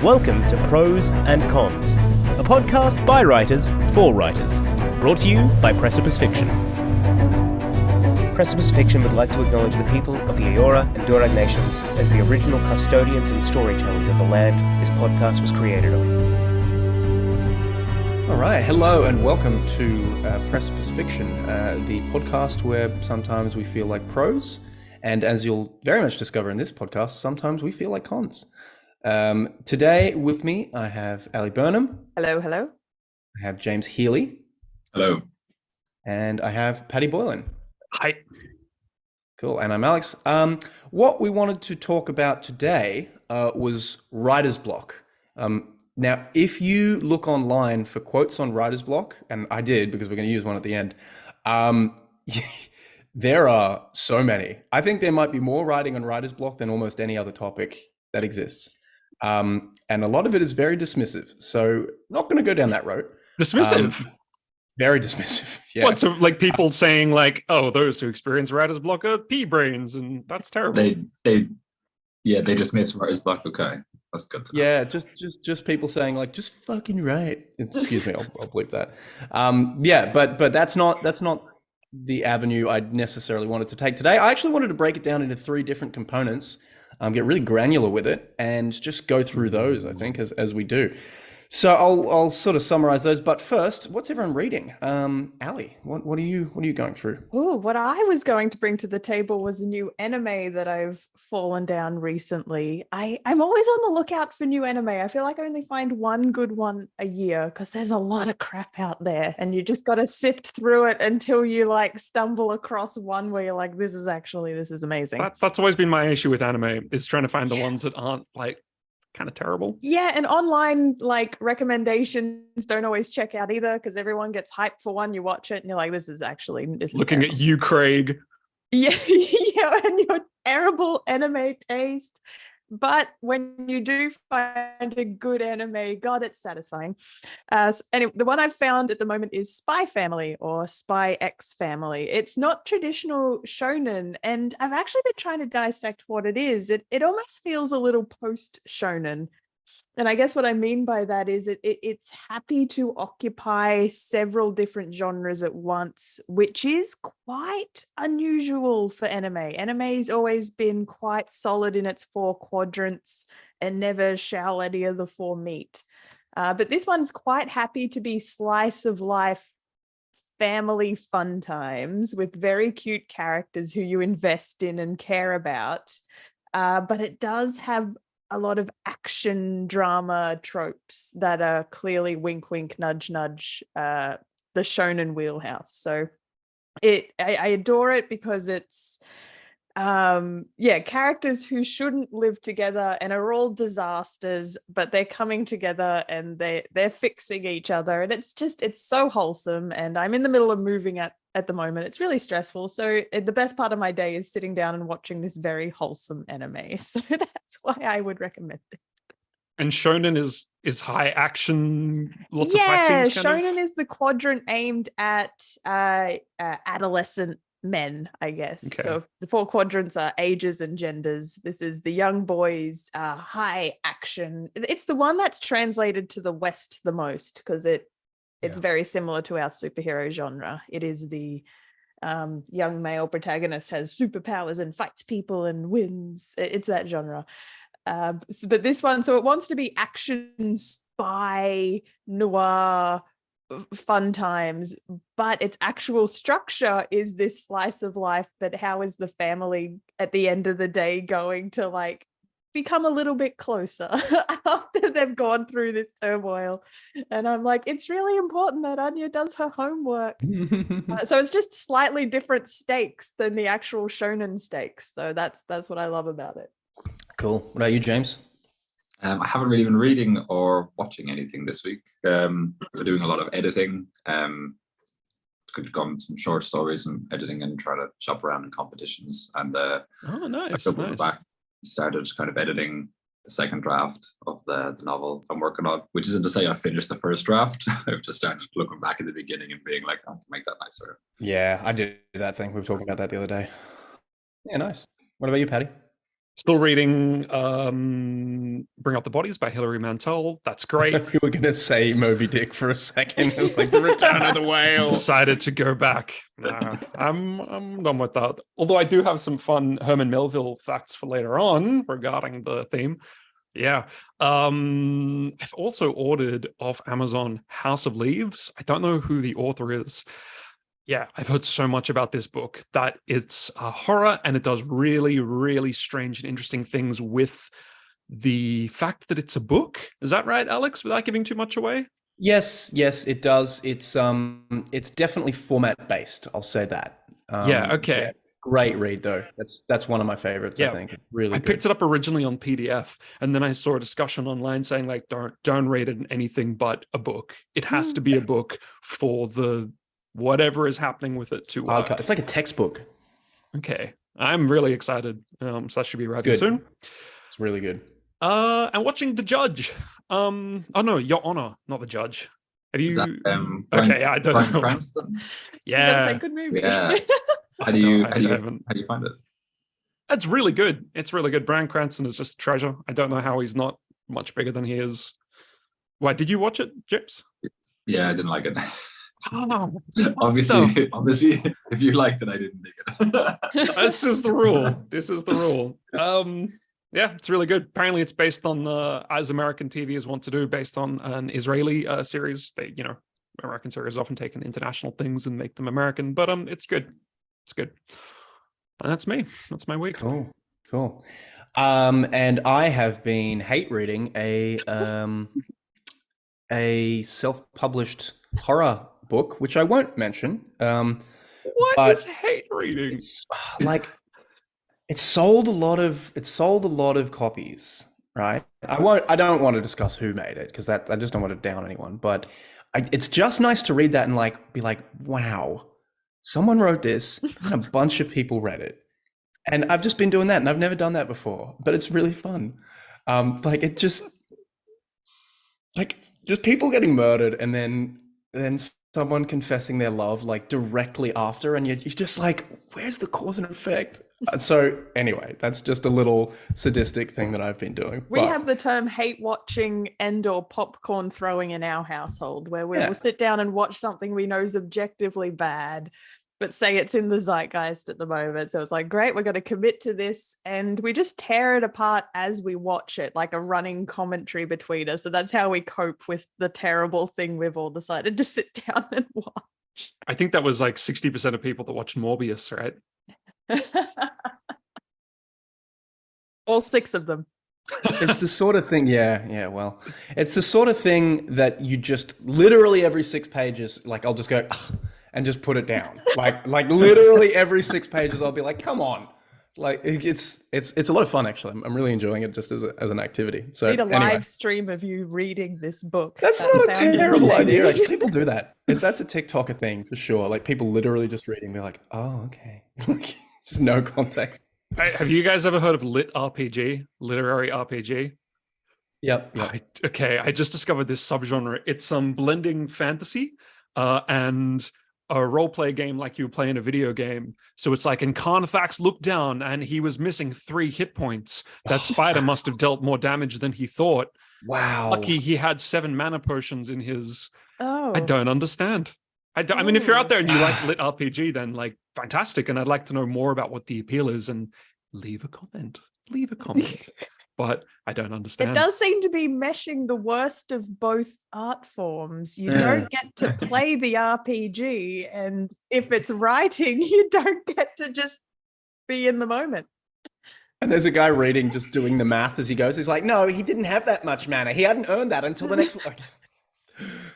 Welcome to Prose Cons, a podcast by writers for writers, brought to you by Precipice Fiction. Precipice Fiction would like to acknowledge the people of the Eora and Durag nations as the original custodians and storytellers of the land this podcast was created on. All right, hello and welcome to Precipice Fiction, the podcast where sometimes we feel like prose, and as you'll very much discover in this podcast, sometimes we feel like cons. Today with me, I have Ali Burnham. Hello, hello. I have James Healy. Hello. And I have Paddy Boylan. Hi. Cool, and I'm Alex. What we wanted to talk about today was writer's block. Now, if you look online for quotes on writer's block, and I did because we're going to use one at the end, there are so many. I think there might be more writing on writer's block than almost any other topic that exists. And a lot of it is very dismissive. So not going to go down that road. Dismissive? Very dismissive. Yeah. What, so like people saying like, oh, those who experience writer's block are pea brains, and that's terrible. They dismiss writer's block. Okay, that's good to know. Yeah, just people saying like, just fucking write. Excuse me, I'll bleep that. Yeah, but that's not the avenue I necessarily wanted to take today. I actually wanted to break it down into three different components, get really granular with it, and just go through those, I think, as we do. So I'll sort of summarize those. But first, what's everyone reading? Ali, what are you going through? Ooh, what I was going to bring to the table was a new anime that I've fallen down recently. I'm always on the lookout for new anime. I feel like I only find one good one a year because there's a lot of crap out there, and you just got to sift through it until you like stumble across one where you're like, this is amazing. That's always been my issue with anime, is trying to find the ones that aren't like kind of terrible. Yeah, and online like recommendations don't always check out either, because everyone gets hyped for one, you watch it and you're like, this is looking terrible. at you, Craig. Yeah, yeah, and your terrible anime taste. But when you do find a good anime, God, it's satisfying. Anyway, the one I've found at the moment is Spy Family, or Spy X Family. It's not traditional shonen, and I've actually been trying to dissect what it is. It almost feels a little post-shonen. And I guess what I mean by that is it's happy to occupy several different genres at once, which is quite unusual for anime. Anime's always been quite solid in its four quadrants and never shall any of the four meet. But this one's quite happy to be slice of life family fun times with very cute characters who you invest in and care about. But it does have a lot of action drama tropes that are clearly wink wink nudge nudge the shonen wheelhouse. So I adore it because it's characters who shouldn't live together and are all disasters, but they're coming together and they're fixing each other, and it's so wholesome. And I'm in the middle of moving at the moment. It's really stressful, so the best part of my day is sitting down and watching this very wholesome anime. So that's why I would recommend it. And shonen is high action, lots of fight scenes. Shonen is the quadrant aimed at adolescent men, I guess. Okay. So the four quadrants are ages and genders. This is the young boys, high action. It's the one that's translated to the West the most, because it's very similar to our superhero genre. It is the young male protagonist has superpowers and fights people and wins. It's that genre. But this one, so it wants to be action, spy, noir, fun times, but its actual structure is this slice of life. But how is the family at the end of the day going to like become a little bit closer after they've gone through this turmoil? And I'm like, it's really important that Anya does her homework. So it's just slightly different stakes than the actual shonen stakes. So that's what I love about it. Cool. What about you, James? I haven't really been reading or watching anything this week. We're doing a lot of editing. Could come some short stories and editing and try to shop around in competitions. And oh, nice. Back, started kind of editing the second draft of the novel I'm working on, which isn't to say I finished the first draft. I've just started looking back at the beginning and being like, oh, make that nicer. Yeah, I did that thing. We were talking about that the other day. Yeah, nice. What about you, Paddy? Still reading Bring Up the Bodies by Hilary Mantel. That's great. You were going to say Moby Dick for a second. It was like the return of the whale. Decided to go back. Nah, I'm done with that. Although I do have some fun Herman Melville facts for later on regarding the theme. Yeah. I've also ordered off Amazon House of Leaves. I don't know who the author is. Yeah, I've heard so much about this book that it's a horror and it does really, really strange and interesting things with the fact that it's a book. Is that right, Alex, without giving too much away? Yes, it does. It's definitely format based. I'll say that. Okay. Yeah, great read though. That's one of my favorites. Yeah. I think really. I picked it up originally on PDF, and then I saw a discussion online saying like, don't read it in anything but a book. It has to be a book for the whatever is happening with it to work. It's like a textbook. Okay, I'm really excited. So that should be arriving soon. It's really good. And watching The Judge. Oh no, Your Honor, not The Judge. Have you? Is that, okay, I don't know. Cranston? Yeah, a good movie. Yeah. How do you find it? It's really good. It's really good. Bryan Cranston is just a treasure. I don't know how he's not much bigger than he is. Why did you watch it, Jips? Yeah, I didn't like it. Oh, obviously, if you liked it, I didn't dig it. This is the rule. This is the rule. Yeah, it's really good. Apparently, it's based on as American TVs want to do, based on an Israeli series. They, American series often take international things and make them American, but it's good. It's good. And that's me. That's my week. Cool. And I have been hate reading a self-published horror book, which I won't mention. What is hate reading? Like, it sold a lot of copies, right? I don't want to discuss who made it because I just don't want to down anyone. But it's just nice to read that and be like, wow, someone wrote this and a bunch of people read it. And I've just been doing that, and I've never done that before, but it's really fun. Just people getting murdered and then someone confessing their love directly after, and you're just like, where's the cause and effect? So anyway, that's just a little sadistic thing that I've been doing. We have the term hate watching and/or popcorn throwing in our household, where we will sit down and watch something we know is objectively bad, but say it's in the zeitgeist at the moment. So it's like, great, we're going to commit to this, and we just tear it apart as we watch it, like a running commentary between us. So that's how we cope with the terrible thing we've all decided to sit down and watch. I think that was 60% of people that watched Morbius, right? All 6 of them. It's the sort of thing, well, it's the sort of thing that you just literally every 6 pages, I'll just go, ugh, and just put it down. Like literally every 6 pages, I'll be like, come on. It's a lot of fun, actually. I'm really enjoying it just as an activity. So need a live stream of you reading this book. That's not a terrible idea. Actually, people do that. That's a TikToker thing for sure. People literally just reading. They're like, oh, okay. Just no context. Have you guys ever heard of Lit RPG, literary RPG? Yep. Okay, I just discovered this subgenre. It's blending fantasy and a role-play game like you would play in a video game. So it's like, and Carnathax looked down and he was missing 3 hit points. That spider must have dealt more damage than he thought. Wow. Lucky he had 7 mana potions in his... Oh. I don't understand. I mean, if you're out there and you like Lit RPG, then fantastic. And I'd like to know more about what the appeal is, and leave a comment. But I don't understand. It does seem to be meshing the worst of both art forms. You don't get to play the RPG, and if it's writing, you don't get to just be in the moment. And there's a guy reading, just doing the math as he goes. He's like, no, he didn't have that much mana. He hadn't earned that until the next...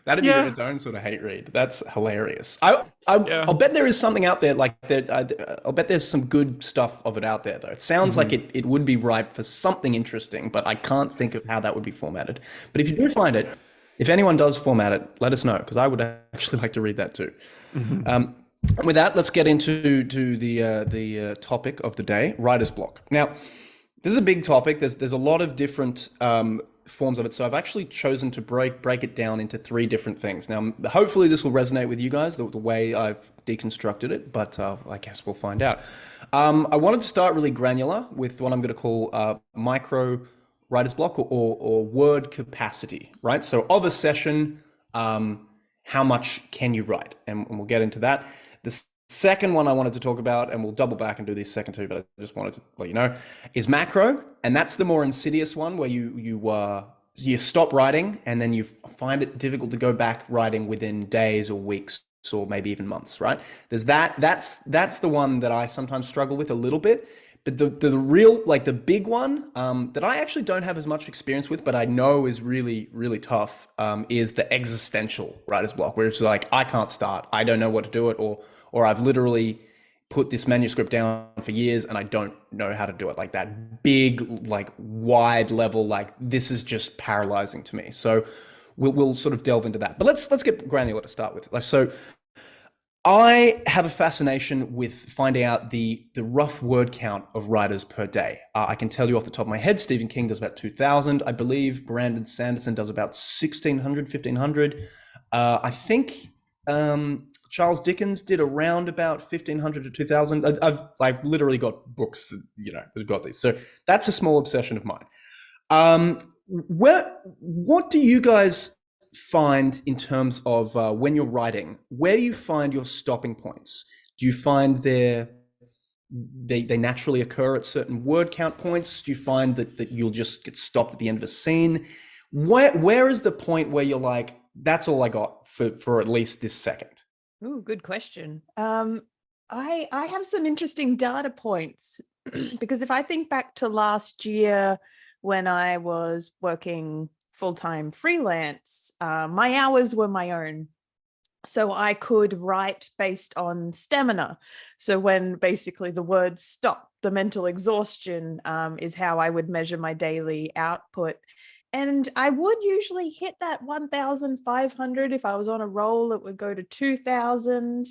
That'd be its own sort of hate read. That's hilarious. I'll bet there is something out there like that. I'll bet there's some good stuff of it out there, though. It sounds like it would be ripe for something interesting, but I can't think of how that would be formatted. But if you do find it, if anyone does format it, let us know, because I would actually like to read that too. With that, let's get into the topic of the day: writer's block. Now, this is a big topic. There's a lot of different forms of it. So I've actually chosen to break it down into 3 different things. Now, hopefully this will resonate with you guys, the way I've deconstructed it, but I guess we'll find out. I wanted to start really granular with what I'm going to call micro writer's block or word capacity, right? So of a session, how much can you write? And we'll get into that. The second one I wanted to talk about, and we'll double back and do this second too, but I just wanted to let you know, is macro. And that's the more insidious one where you stop writing and then you find it difficult to go back writing within days or weeks or maybe even months, right? There's that's the one that I sometimes struggle with a little bit. But the real, like the big one that I actually don't have as much experience with, but I know is really, really tough, is the existential writer's block, where it's like, I can't start, I don't know what to do it, or I've literally put this manuscript down for years and I don't know how to do it. Like that big, like wide level, like this is just paralyzing to me. So we'll sort of delve into that. But let's get granular to start with. Like, so I have a fascination with finding out the rough word count of writers per day. I can tell you off the top of my head, Stephen King does about 2,000. I believe Brandon Sanderson does about 1,600, 1,500. I think Charles Dickens did around about 1,500 to 2,000. I've literally got books that, that got these. So that's a small obsession of mine. What do you guys find in terms of when you're writing? Where do you find your stopping points? Do you find they naturally occur at certain word count points? Do you find that you'll just get stopped at the end of a scene? Where is the point where you're like, that's all I got for at least this second? Ooh, good question. I have some interesting data points because if I think back to last year when I was working full-time freelance, my hours were my own. So I could write based on stamina. So when basically the words stop, the mental exhaustion is how I would measure my daily output. And I would usually hit that 1,500. If I was on a roll, it would go to 2,000.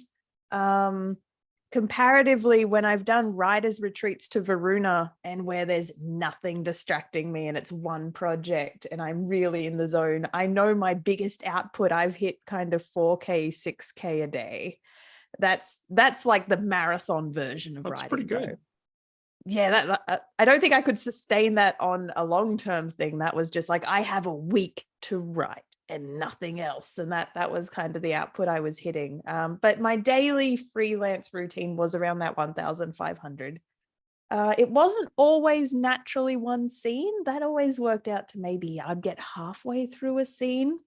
Comparatively, when I've done writers' retreats to Varuna and where there's nothing distracting me and it's one project and I'm really in the zone, I know my biggest output, I've hit kind of 4K, 6K a day. That's like the marathon version of writing. That's pretty good. Though. Yeah, I don't think I could sustain that on a long-term thing. That was just like, I have a week to write and nothing else. And that was kind of the output I was hitting. But my daily freelance routine was around that 1,500. It wasn't always naturally one scene. That always worked out to maybe I'd get halfway through a scene.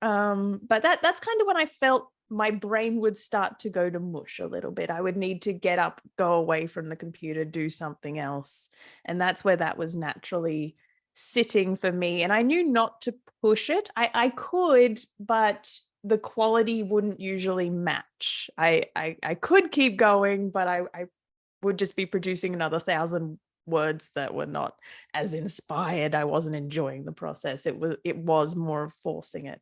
But that's kind of when I felt my brain would start to go to mush a little bit. I would need to get up, go away from the computer, do something else. And that's where that was naturally sitting for me. And I knew not to push it. I could, but the quality wouldn't usually match. I could keep going, but I would just be producing another 1,000 words that were not as inspired. I wasn't enjoying the process. It was more of forcing it.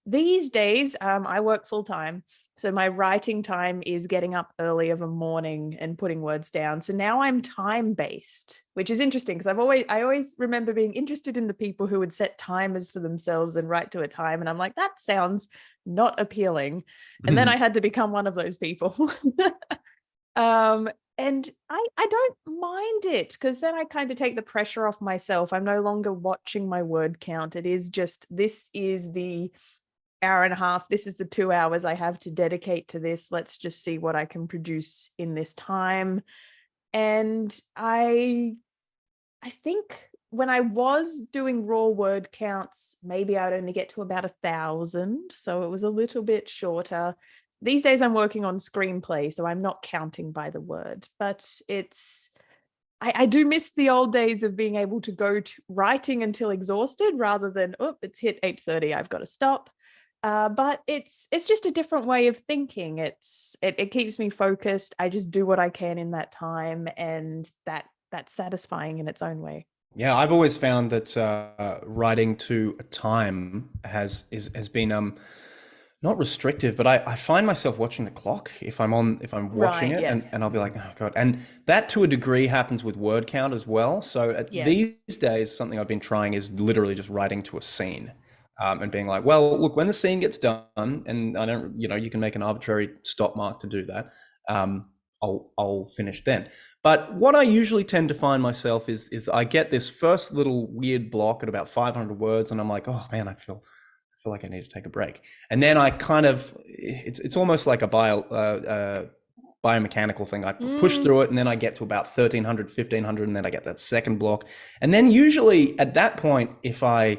These days, I work full time. So my writing time is getting up early of a morning and putting words down. So now I'm time-based, which is interesting because I always remember being interested in the people who would set timers for themselves and write to a time. And I'm like, that sounds not appealing. And then I had to become one of those people. And I don't mind it because then I kind of take the pressure off myself. I'm no longer watching my word count. It is just, this is the hour and a half. This is the 2 hours I have to dedicate to this. Let's just see what I can produce in this time. And I think when I was doing raw word counts, maybe I'd only get to about 1,000. So it was a little bit shorter. These days I'm working on screenplay, so I'm not counting by the word, but I do miss the old days of being able to go to writing until exhausted rather than, oh, it's hit 8:30, I've got to stop. But it's just a different way of thinking. It keeps me focused. I just do what I can in that time, and that's satisfying in its own way. Yeah, I've always found that writing to a time has been not restrictive, but I find myself watching the clock if I'm watching Right, it, yes. and I'll be like, oh God. And that to a degree happens with word count as well. So Yes. these days, something I've been trying is literally just writing to a scene, and being like, well, look, when the scene gets done, and I don't, you can make an arbitrary stop mark to do that. I'll finish then. But what I usually tend to find myself is that I get this first little weird block at about 500 words, and I'm like, oh man, I feel like I need to take a break. And then I kind of, it's almost like a biomechanical thing. I push through it, and then I get to about 1300, 1500, and then I get that second block. And then usually at that point, if I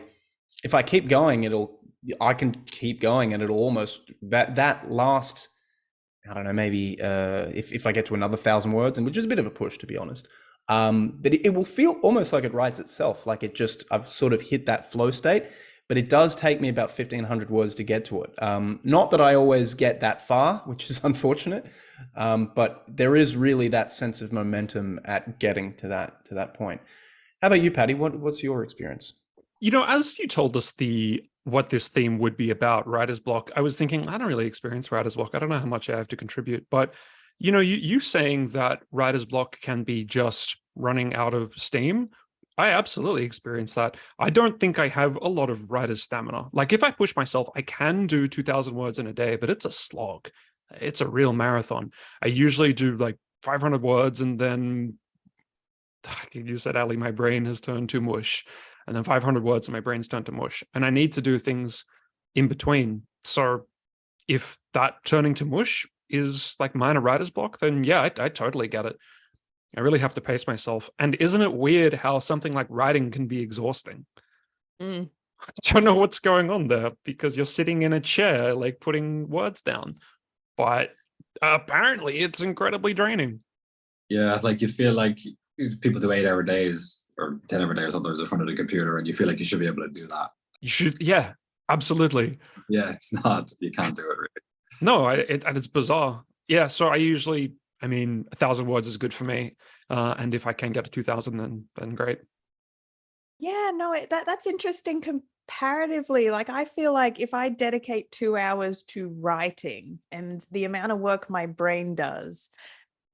keep going, I can keep going, and it'll almost, that last, I don't know, maybe if I get to another 1,000 words, and which is a bit of a push, to be honest. But it will feel almost like it writes itself, like I've sort of hit that flow state. But it does take me about 1,500 words to get to it. Not that I always get that far, which is unfortunate, but there is really that sense of momentum at getting to that point. How about you, Paddy? What's your experience? As you told us what this theme would be about, writer's block, I was thinking, I don't really experience writer's block. I don't know how much I have to contribute, but you saying that writer's block can be just running out of steam. I absolutely experience that. I don't think I have a lot of writer's stamina. Like if I push myself, I can do 2,000 words in a day, but it's a slog. It's a real marathon. I usually do like 500 words, and then, like you said, Ali, my brain has turned to mush. And then 500 words and my brain's turned to mush. And I need to do things in between. So if that turning to mush is like minor writer's block, then yeah, I totally get it. I really have to pace myself. And isn't it weird how something like writing can be exhausting? I don't know what's going on there, because you're sitting in a chair, like putting words down. But apparently it's incredibly draining. Yeah, like you feel like people do 8-hour days or 10-hour days sometimes in front of the computer, and you feel like you should be able to do that. You should, yeah, absolutely. Yeah, it's not. You can't do it really. No, and it's bizarre. Yeah, so I usually, 1,000 words is good for me, and if I can get to 2,000, then great. Yeah, no, that's interesting comparatively. Like I feel like if I dedicate 2 hours to writing and the amount of work my brain does,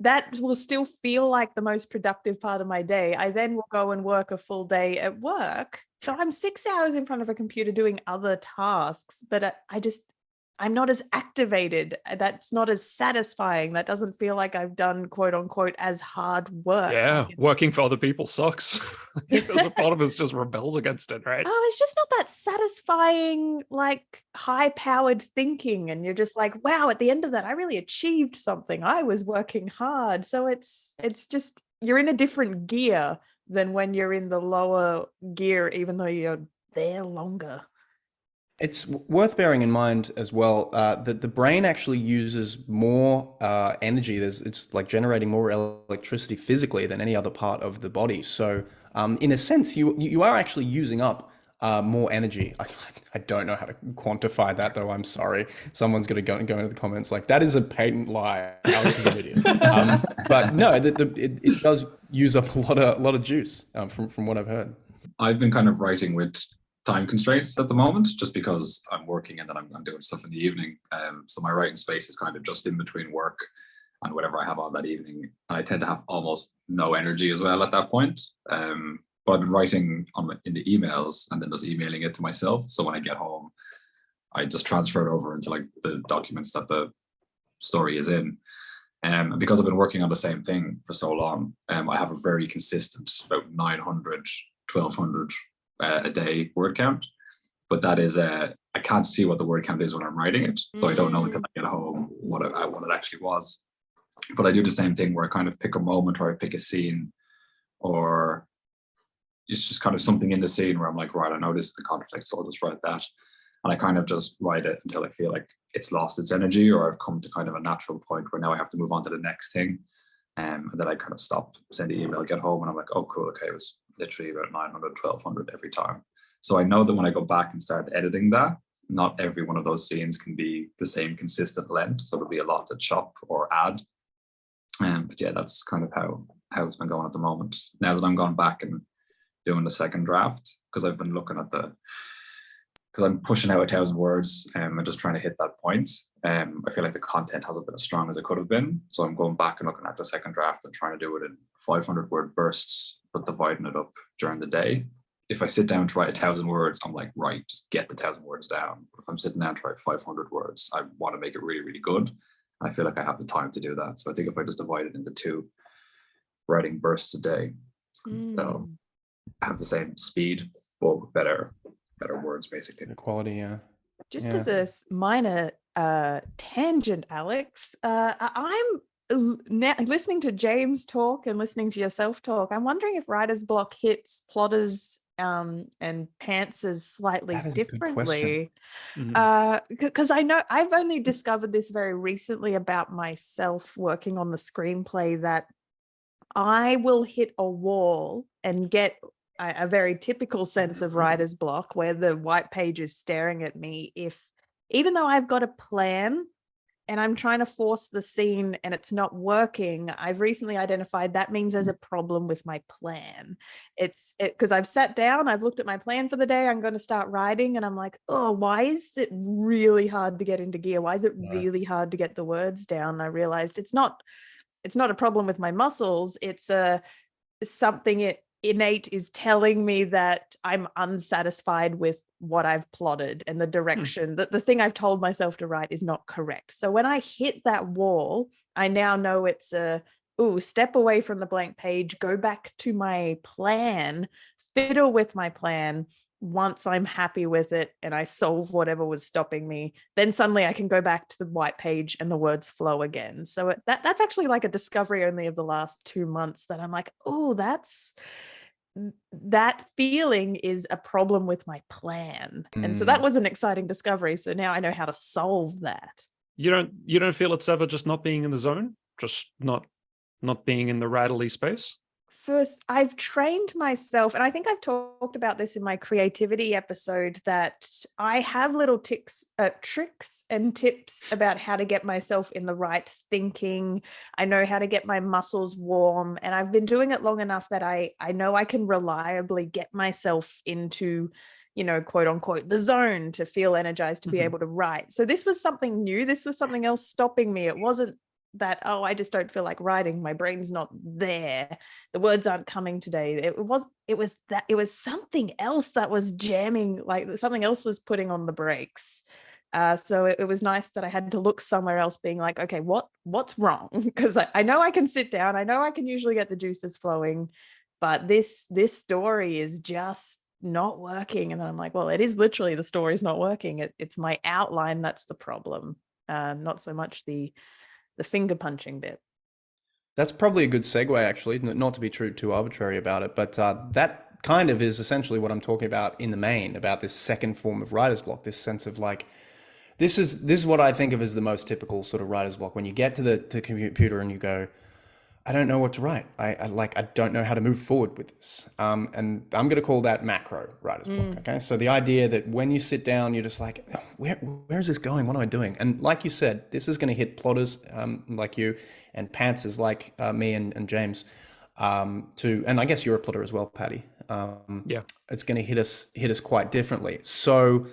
that will still feel like the most productive part of my day. I then will go and work a full day at work. So I'm 6 hours in front of a computer doing other tasks, but I'm not as activated. That's not as satisfying. That doesn't feel like I've done quote unquote as hard work. Yeah, working for other people sucks. I think there's a part of us just rebels against it, right? Oh, it's just not that satisfying, like high-powered thinking. And you're just like, wow, at the end of that, I really achieved something. I was working hard. So it's just, you're in a different gear than when you're in the lower gear, even though you're there longer. It's worth bearing in mind as well that the brain actually uses more energy. It's like generating more electricity physically than any other part of the body. So in a sense, you are actually using up more energy. I don't know how to quantify that, though. I'm sorry. Someone's going to go into the comments like, that is a patent lie. Alex is an idiot. But no, it does use up a lot of juice from what I've heard. I've been kind of writing with time constraints at the moment, just because I'm working and then I'm doing stuff in the evening. So my writing space is kind of just in between work and whatever I have on that evening. I tend to have almost no energy as well at that point. But I've been writing in the emails and then just emailing it to myself. So when I get home, I just transfer it over into like the documents that the story is in. And because I've been working on the same thing for so long, I have a very consistent about 900, 1,200 a day word count, but that is I can't see what the word count is when I'm writing it, so I don't know until I get home what it actually was. But I do the same thing where I kind of pick a moment, or I pick a scene, or it's just kind of something in the scene where I'm like, right, I know this is the conflict, so I'll just write that, and I kind of just write it until I feel like it's lost its energy, or I've come to kind of a natural point where now I have to move on to the next thing. And then I kind of stop, send the email, get home, and I'm like, oh, cool, okay, it was literally about 900, 1,200 every time. So I know that when I go back and start editing that, not every one of those scenes can be the same consistent length. So there'll be a lot to chop or add. But yeah, that's kind of how it's been going at the moment. Now that I'm going back and doing the second draft, because I've been looking at because I'm pushing out 1,000 words and just trying to hit that point. I feel like the content hasn't been as strong as it could have been. So I'm going back and looking at the second draft and trying to do it in 500 word bursts, but dividing it up during the day. If I sit down to write 1,000 words, I'm like, right, just get the 1,000 words down. But if I'm sitting down to write 500 words, I want to make it really, really good. And I feel like I have the time to do that. So I think if I just divide it into 2 writing bursts a day, that'll have the same speed, but with better words, basically. The quality, yeah. Just as a minor tangent, Alex, I'm now listening to James talk and listening to yourself talk. I'm wondering if writer's block hits plotters and pantsers slightly differently. Because I know I've only discovered this very recently about myself working on the screenplay, that I will hit a wall and get a very typical sense of writer's block where the white page is staring at me, if even though I've got a plan and I'm trying to force the scene and it's not working, I've recently identified that means there's a problem with my plan. It's because I've sat down, I've looked at my plan for the day, I'm going to start writing, and I'm like, oh, why is it really hard to get into gear? Why is it really hard to get the words down? And I realized it's not a problem with my muscles. It's something innate is telling me that I'm unsatisfied with what I've plotted and the direction that the thing I've told myself to write is not correct. So when I hit that wall, I now know it's step away from the blank page, go back to my plan, fiddle with my plan. Once I'm happy with it and I solve whatever was stopping me, then suddenly I can go back to the white page and the words flow again. So that's actually like a discovery only of the last 2 months, that I'm like, oh, that feeling is a problem with my plan. And so that was an exciting discovery. So now I know how to solve that. You don't feel it's ever just not being in the zone, just not being in the writerly space? First, I've trained myself, and I think I've talked about this in my creativity episode, that I have little tricks and tips about how to get myself in the right thinking. I know how to get my muscles warm, and I've been doing it long enough that I know I can reliably get myself into, quote unquote, the zone to feel energized to be able to write. So this was something new. This was something else stopping me. It wasn't that, oh, I just don't feel like writing, my brain's not there, the words aren't coming today. It was something else that was jamming, like something else was putting on the brakes. So it was nice that I had to look somewhere else, being like, okay, what's wrong? Because I know I can sit down, I know I can usually get the juices flowing, but this story is just not working. And then I'm like, well, it is literally the story's not working. It's my outline that's the problem, not so much the finger punching bit. That's probably a good segue, actually, not to be too arbitrary about it, but that kind of is essentially what I'm talking about in the main, about this second form of writer's block, this sense of like, this is what I think of as the most typical sort of writer's block. When you get to the computer and you go, I don't know what to write. I don't know how to move forward with this. And I'm going to call that macro writer's block. Okay. So the idea that when you sit down, you're just like, where is this going? What am I doing? And like you said, this is going to hit plotters like you, and pantsers like me and James too. And I guess you're a plotter as well, Paddy. Yeah. It's going to hit us quite differently. So,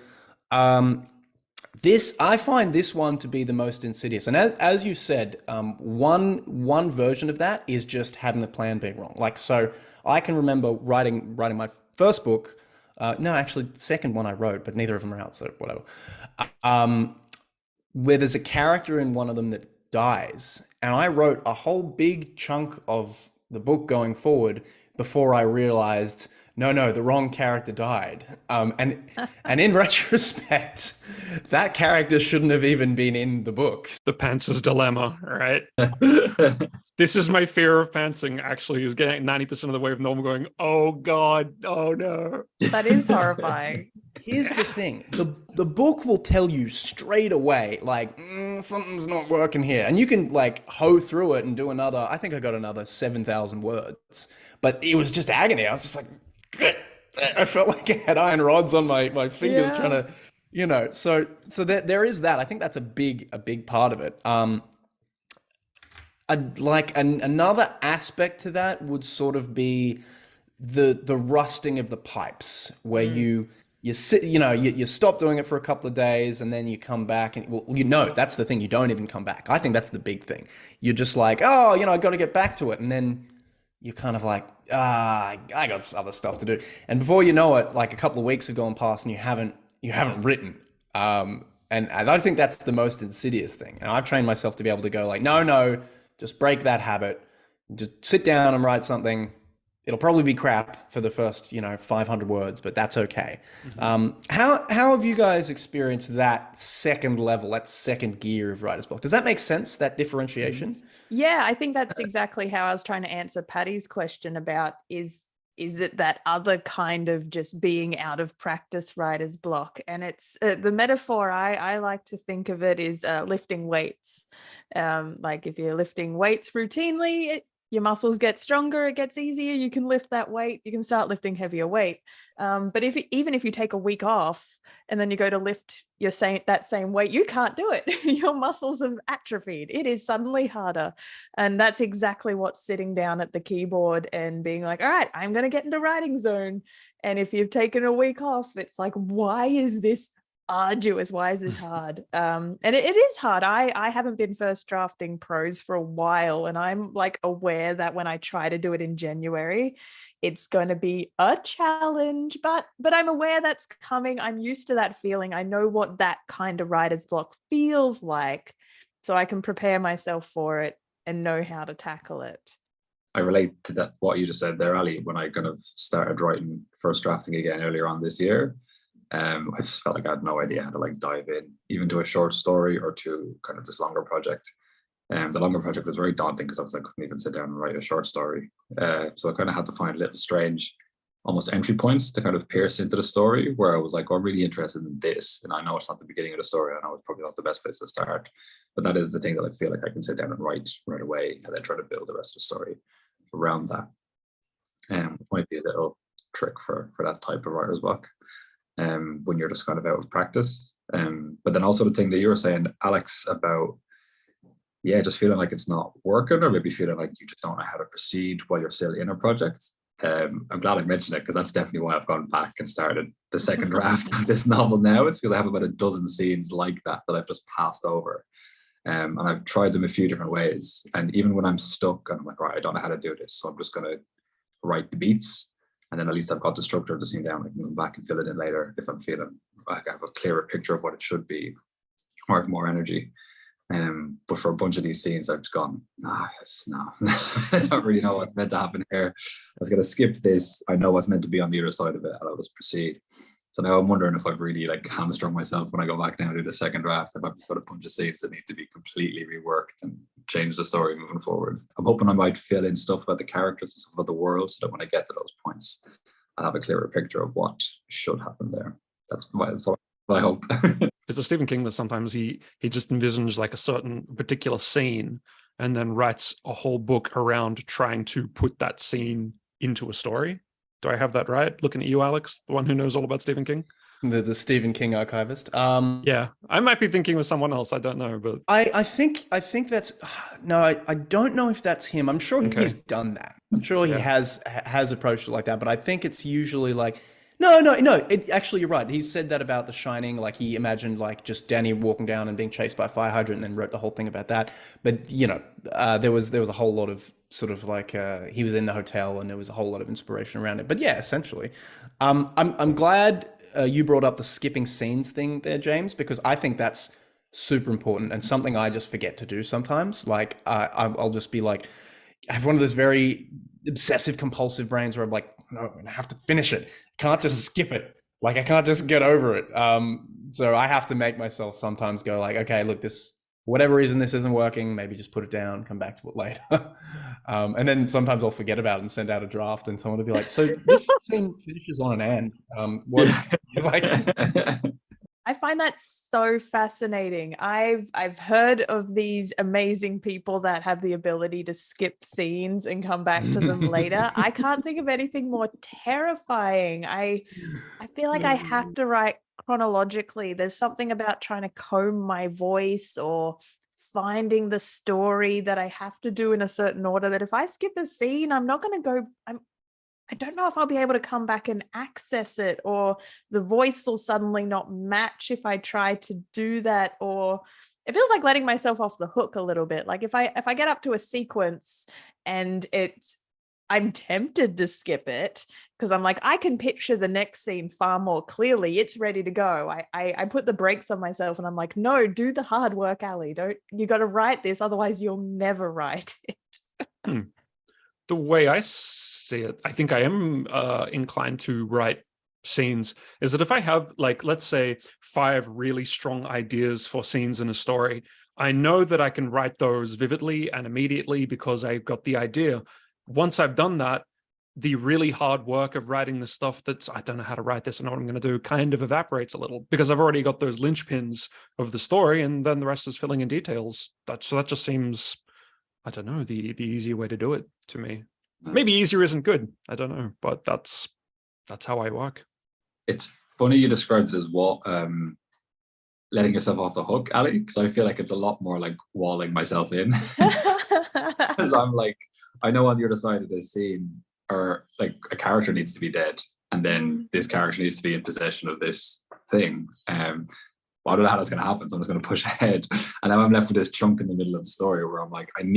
I find this one to be the most insidious. And as you said, one version of that is just having the plan being wrong. Like, so I can remember writing my first book. No, actually, the second one I wrote, but neither of them are out, so whatever. Where there's a character in one of them that dies. And I wrote a whole big chunk of the book going forward before I realized, no, the wrong character died. And in retrospect, that character shouldn't have even been in the book. The pantsers dilemma, right? This is my fear of pantsing, actually, is getting 90% of the way of normal going, oh God, oh no. That is horrifying. Here's the thing. The book will tell you straight away, like, something's not working here. And you can like hoe through it and do another, I think I got another 7,000 words, but it was just agony. I was just like, I felt like I had iron rods on my fingers trying to, so there is that. I think that's a big part of it. Another aspect to that would sort of be the rusting of the pipes, where you sit, you stop doing it for a couple of days and then you come back and that's the thing. You don't even come back. I think that's the big thing. You're just like, oh, I got to get back to it. And then you're kind of like, I got other stuff to do. And before you know it, like a couple of weeks have gone past and you haven't written. And I think that's the most insidious thing. And I've trained myself to be able to go like, no, just break that habit. Just sit down and write something. It'll probably be crap for the first, 500 words, but that's okay. Mm-hmm. How have you guys experienced that second level, that second gear of writer's block? Does that make sense, that differentiation? Yeah, I think that's exactly how I was trying to answer Paddy's question about is it that other kind of just being out of practice writer's block? And it's the metaphor I like to think of it is lifting weights. Like if you're lifting weights routinely, your muscles get stronger, it gets easier, you can lift that weight, you can start lifting heavier weight. But even if you take a week off and then you go to lift that same weight, you can't do it. Your muscles have atrophied. It is suddenly harder. And that's exactly what's sitting down at the keyboard and being like, all right, I'm going to get into writing zone. And if you've taken a week off, it's like, why is this arduous? Why is this hard? And it is hard. I haven't been first drafting prose for a while, and I'm like aware that when I try to do it in January, it's going to be a challenge, but I'm aware that's coming. I'm used to that feeling. I know what that kind of writer's block feels like, so I can prepare myself for it and know how to tackle it. I relate to that, what you just said there, Ali. When I kind of started writing first drafting again earlier on this year, I just felt like I had no idea how to like dive in, even to a short story or to kind of this longer project. The longer project was very daunting because I couldn't even sit down and write a short story. So I kind of had to find little strange, almost entry points to kind of pierce into the story where I was like, oh, I'm really interested in this. And I know it's not the beginning of the story. I know it's probably not the best place to start, but that is the thing that I feel like I can sit down and write right away and then try to build the rest of the story around that. It might be a little trick for that type of writer's block. When you're just kind of out of practice. But then also the thing that you were saying, Alex, about just feeling like it's not working, or maybe feeling like you just don't know how to proceed while you're still in a project. I'm glad I mentioned it because that's definitely why I've gone back and started the second draft of this novel now. It's because I have about a dozen scenes like that I've just passed over. And I've tried them a few different ways. And even when I'm stuck, I'm like, right, I don't know how to do this. So I'm just going to write the beats. And then at least I've got the structure of the scene down. I can move back and fill it in later if I'm feeling like I have a clearer picture of what it should be, or have more energy. But for a bunch of these scenes, I've just gone, no, I don't really know what's meant to happen here. I was going to skip this. I know what's meant to be on the other side of it, and I'll just proceed. So now I'm wondering if I've really like hamstrung myself when I go back now and do the second draft. If I've just got a bunch of scenes that need to be completely reworked and change the story moving forward. I'm hoping I might fill in stuff about the characters and stuff about the world so that when I get to those points, I'll have a clearer picture of what should happen there. That's what I hope. It's a Stephen King that sometimes he just envisions like a certain particular scene and then writes a whole book around trying to put that scene into a story. Do I have that right? Looking at you, Alex, the one who knows all about Stephen King. The Stephen King archivist. Yeah, I might be thinking of someone else. I don't know, but I think that's no. I don't know if that's him. I'm sure he's done that. I'm sure he has approached it like that. But I think it's usually like no. Actually, you're right. He said that about The Shining. Like he imagined like just Danny walking down and being chased by a fire hydrant, and then wrote the whole thing about that. But there was a whole lot of sort of like he was in the hotel, and there was a whole lot of inspiration around it. But yeah, essentially, I'm glad. You brought up the skipping scenes thing there, James, because I think that's super important and something I just forget to do sometimes. Like I'll just be like, I have one of those very obsessive compulsive brains where I'm like, no, I have to finish it. I can't just skip it. Like I can't just get over it. So I have to make myself sometimes go like, okay, look, this, for whatever reason, this isn't working. Maybe just put it down, come back to it later. And then sometimes I'll forget about it and send out a draft, and someone will be like, so this scene finishes on an end. What like? I find that so fascinating. I've heard of these amazing people that have the ability to skip scenes and come back to them later. I can't think of anything more terrifying. I feel like I have to write chronologically. There's something about trying to comb my voice or finding the story that I have to do in a certain order, that if I skip a scene, I'm not going to go, I don't know if I'll be able to come back and access it, or the voice will suddenly not match if I try to do that, or it feels like letting myself off the hook a little bit. Like if I get up to a sequence and I'm tempted to skip it because I'm like, I can picture the next scene far more clearly. It's ready to go. I put the brakes on myself and I'm like, no, do the hard work, Ali. You got to write this, otherwise you'll never write it. The way I see it, I think I am inclined to write scenes, is that if I have, like, let's say 5 really strong ideas for scenes in a story, I know that I can write those vividly and immediately because I've got the idea. Once I've done that, the really hard work of writing the stuff that's, I don't know how to write this, I know what I'm going to do, kind of evaporates a little because I've already got those linchpins of the story, and then the rest is filling in details. So that just seems, I don't know, the easy way to do it to me. Maybe easier isn't good, I don't know, but that's how I work. It's funny you described it as letting yourself off the hook, Ali, because I feel like it's a lot more like walling myself in. Because I'm like, I know on the other side of this scene, or like a character needs to be dead, and then this character needs to be in possession of this thing. Well, I don't know how that's going to happen, so I'm just going to push ahead. And now I'm left with this chunk in the middle of the story where I'm like, I'm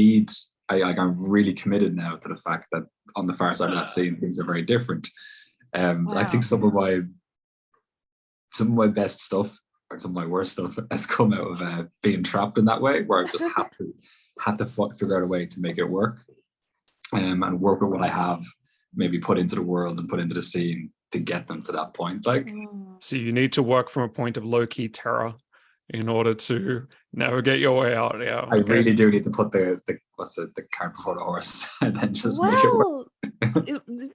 really committed now to the fact that on the far side of that scene, things are very different. Wow. I think some of my best stuff or some of my worst stuff has come out of being trapped in that way, where I've just had to figure out a way to make it work, and work with what I have, maybe put into the world and put into the scene to get them to that point. Like, so you need to work from a point of low-key terror in order to navigate your way out. Yeah, I really do need to put the cart before the horse and then just make it work.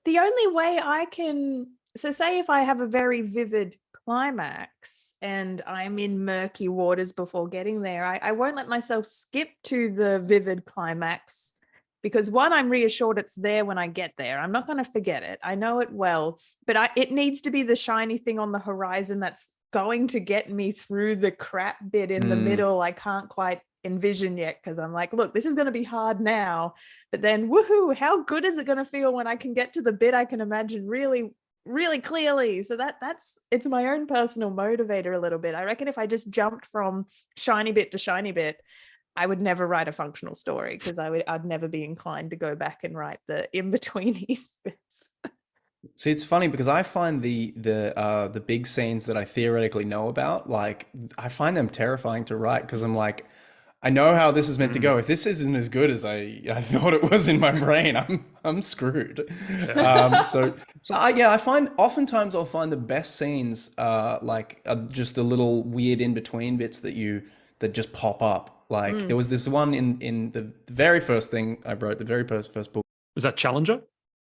The only way I can, so say if I have a very vivid climax and I'm in murky waters before getting there, I won't let myself skip to the vivid climax, because one, I'm reassured it's there when I get there. I'm not going to forget it. I know it well, but it needs to be the shiny thing on the horizon that's going to get me through the crap bit in the middle. I can't quite envision yet, because I'm like, look, this is going to be hard now, but then woohoo, how good is it going to feel when I can get to the bit I can imagine really, really clearly? So it's my own personal motivator a little bit. I reckon if I just jumped from shiny bit to shiny bit, I would never write a functional story, because I'd never be inclined to go back and write the in-betweeny bits. See, it's funny because I find the big scenes that I theoretically know about, like, I find them terrifying to write, because I'm like, I know how this is meant to go. If this isn't as good as I thought it was in my brain, I'm screwed. I find oftentimes I'll find the best scenes just the little weird in between bits that just pop up. Like there was this one in the very first thing I wrote, the very first book. Was that Challenger?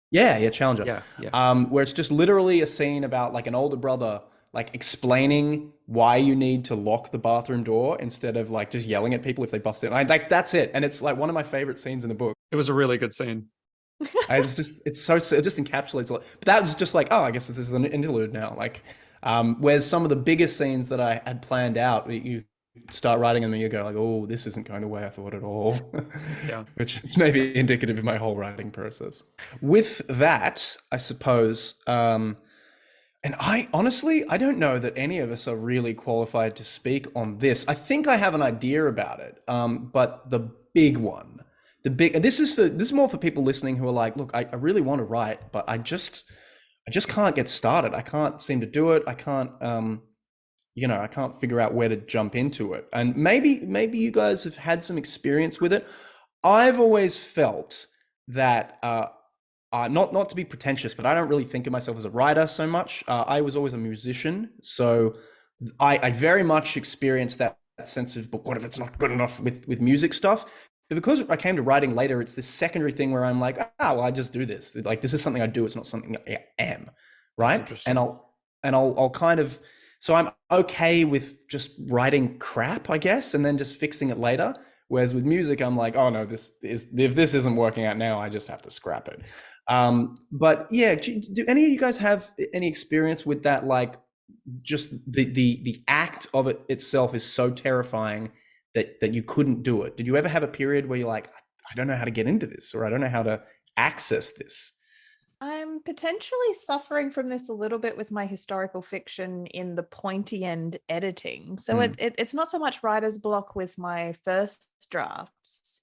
Yeah, Challenger. Yeah. Where it's just literally a scene about like an older brother like explaining why you need to lock the bathroom door instead of like just yelling at people if they bust in. Like that's it. And it's like one of my favorite scenes in the book. It was a really good scene. It just encapsulates a lot. But that was just like, oh, I guess this is an interlude now. Like, whereas some of the biggest scenes that I had planned out, you start writing them and you go like, oh, this isn't going the way I thought at all. Yeah. Which is maybe indicative of my whole writing process. With that, I suppose, and I honestly don't know that any of us are really qualified to speak on this. I think I have an idea about it, but the big one, this is more for people listening who are like, look, I really want to write, but I just can't get started. I can't seem to do it. I can't, I can't figure out where to jump into it. And maybe you guys have had some experience with it. I've always felt that, not to be pretentious, but I don't really think of myself as a writer so much. I was always a musician, so I very much experienced that sense of, but what if it's not good enough with music stuff? But because I came to writing later, it's this secondary thing where I'm like, well, I just do this. Like, this is something I do. It's not something I am, right? And I'll kind of, so I'm okay with just writing crap, I guess, and then just fixing it later. Whereas with music, I'm like, oh no, if this isn't working out now, I just have to scrap it. But yeah, do any of you guys have any experience with that? Like, just the act of it itself is so terrifying that you couldn't do it. Did you ever have a period where you're like, I don't know how to get into this, or I don't know how to access this? I'm I'm potentially suffering from this a little bit with my historical fiction in the pointy end editing. So it's not so much writer's block with my first drafts.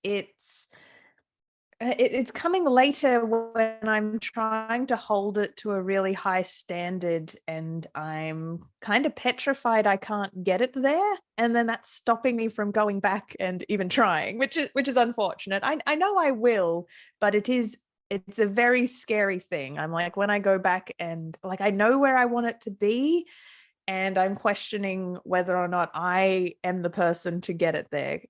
It's coming later when I'm trying to hold it to a really high standard and I'm kind of petrified I can't get it there. And then that's stopping me from going back and even trying, which is unfortunate. I know I will, but it's a very scary thing. I'm like, when I go back and like, I know where I want it to be, and I'm questioning whether or not I am the person to get it there,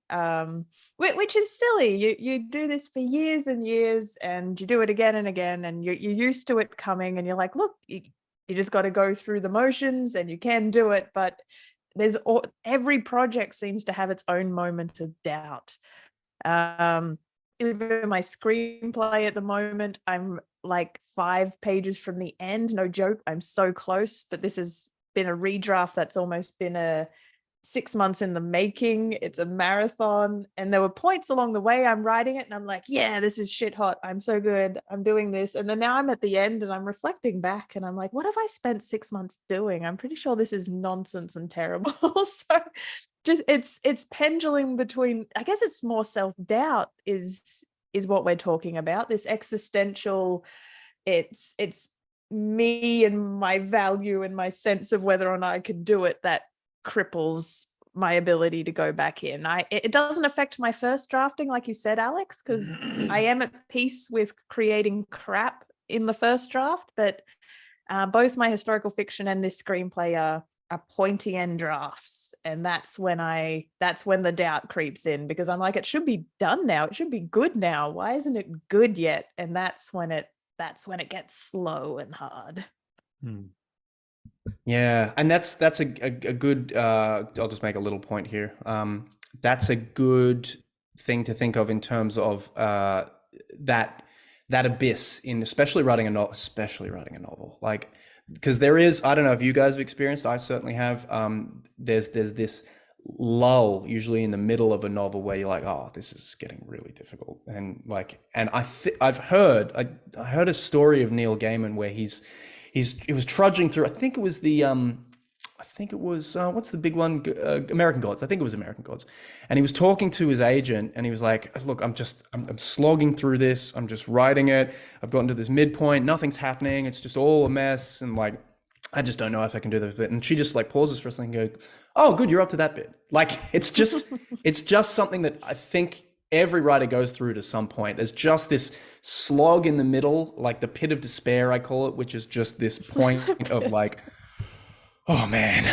which is silly. You do this for years and years, and you do it again and again, and you're used to it coming, and you're like, look, you just got to go through the motions, and you can do it. But every project seems to have its own moment of doubt. Even my screenplay at the moment, I'm like 5 pages from the end. No joke, I'm so close, but this has been a redraft that's almost been 6 months in the making. It's a marathon, and there were points along the way I'm writing it and I'm like, yeah, this is shit hot, I'm so good, I'm doing this, and then now I'm at the end and I'm reflecting back and I'm like, what have I spent 6 months doing? I'm pretty sure this is nonsense and terrible. So just it's pendulum between, I guess it's more self-doubt is what we're talking about, this existential, it's me and my value and my sense of whether or not I can do it that cripples my ability to go back in. It doesn't affect my first drafting, like you said, Alex, because I am at peace with creating crap in the first draft, but both my historical fiction and this screenplay are pointy end drafts, and that's when the doubt creeps in, because I'm like, it should be done now, it should be good now, why isn't it good yet? And that's when it gets slow and hard. Yeah, and that's a good. I'll just make a little point here. That's a good thing to think of in terms of that abyss in especially writing a novel. Like, because there is, I don't know if you guys have experienced, I certainly have. There's this lull usually in the middle of a novel where you're like, oh, this is getting really difficult, and I heard a story of Neil Gaiman where he was trudging through, I think it was what's the big one, American Gods, I think it was American Gods, and he was talking to his agent and he was like, look, I'm slogging through this, I'm just writing it, I've gotten to this midpoint, nothing's happening, it's just all a mess, and like, I just don't know if I can do this bit. And she just like pauses for a second and goes, oh, good, you're up to that bit. Like, it's just something that I think every writer goes through to some point. There's just this slog in the middle, like the pit of despair, I call it, which is just this point of like, oh man,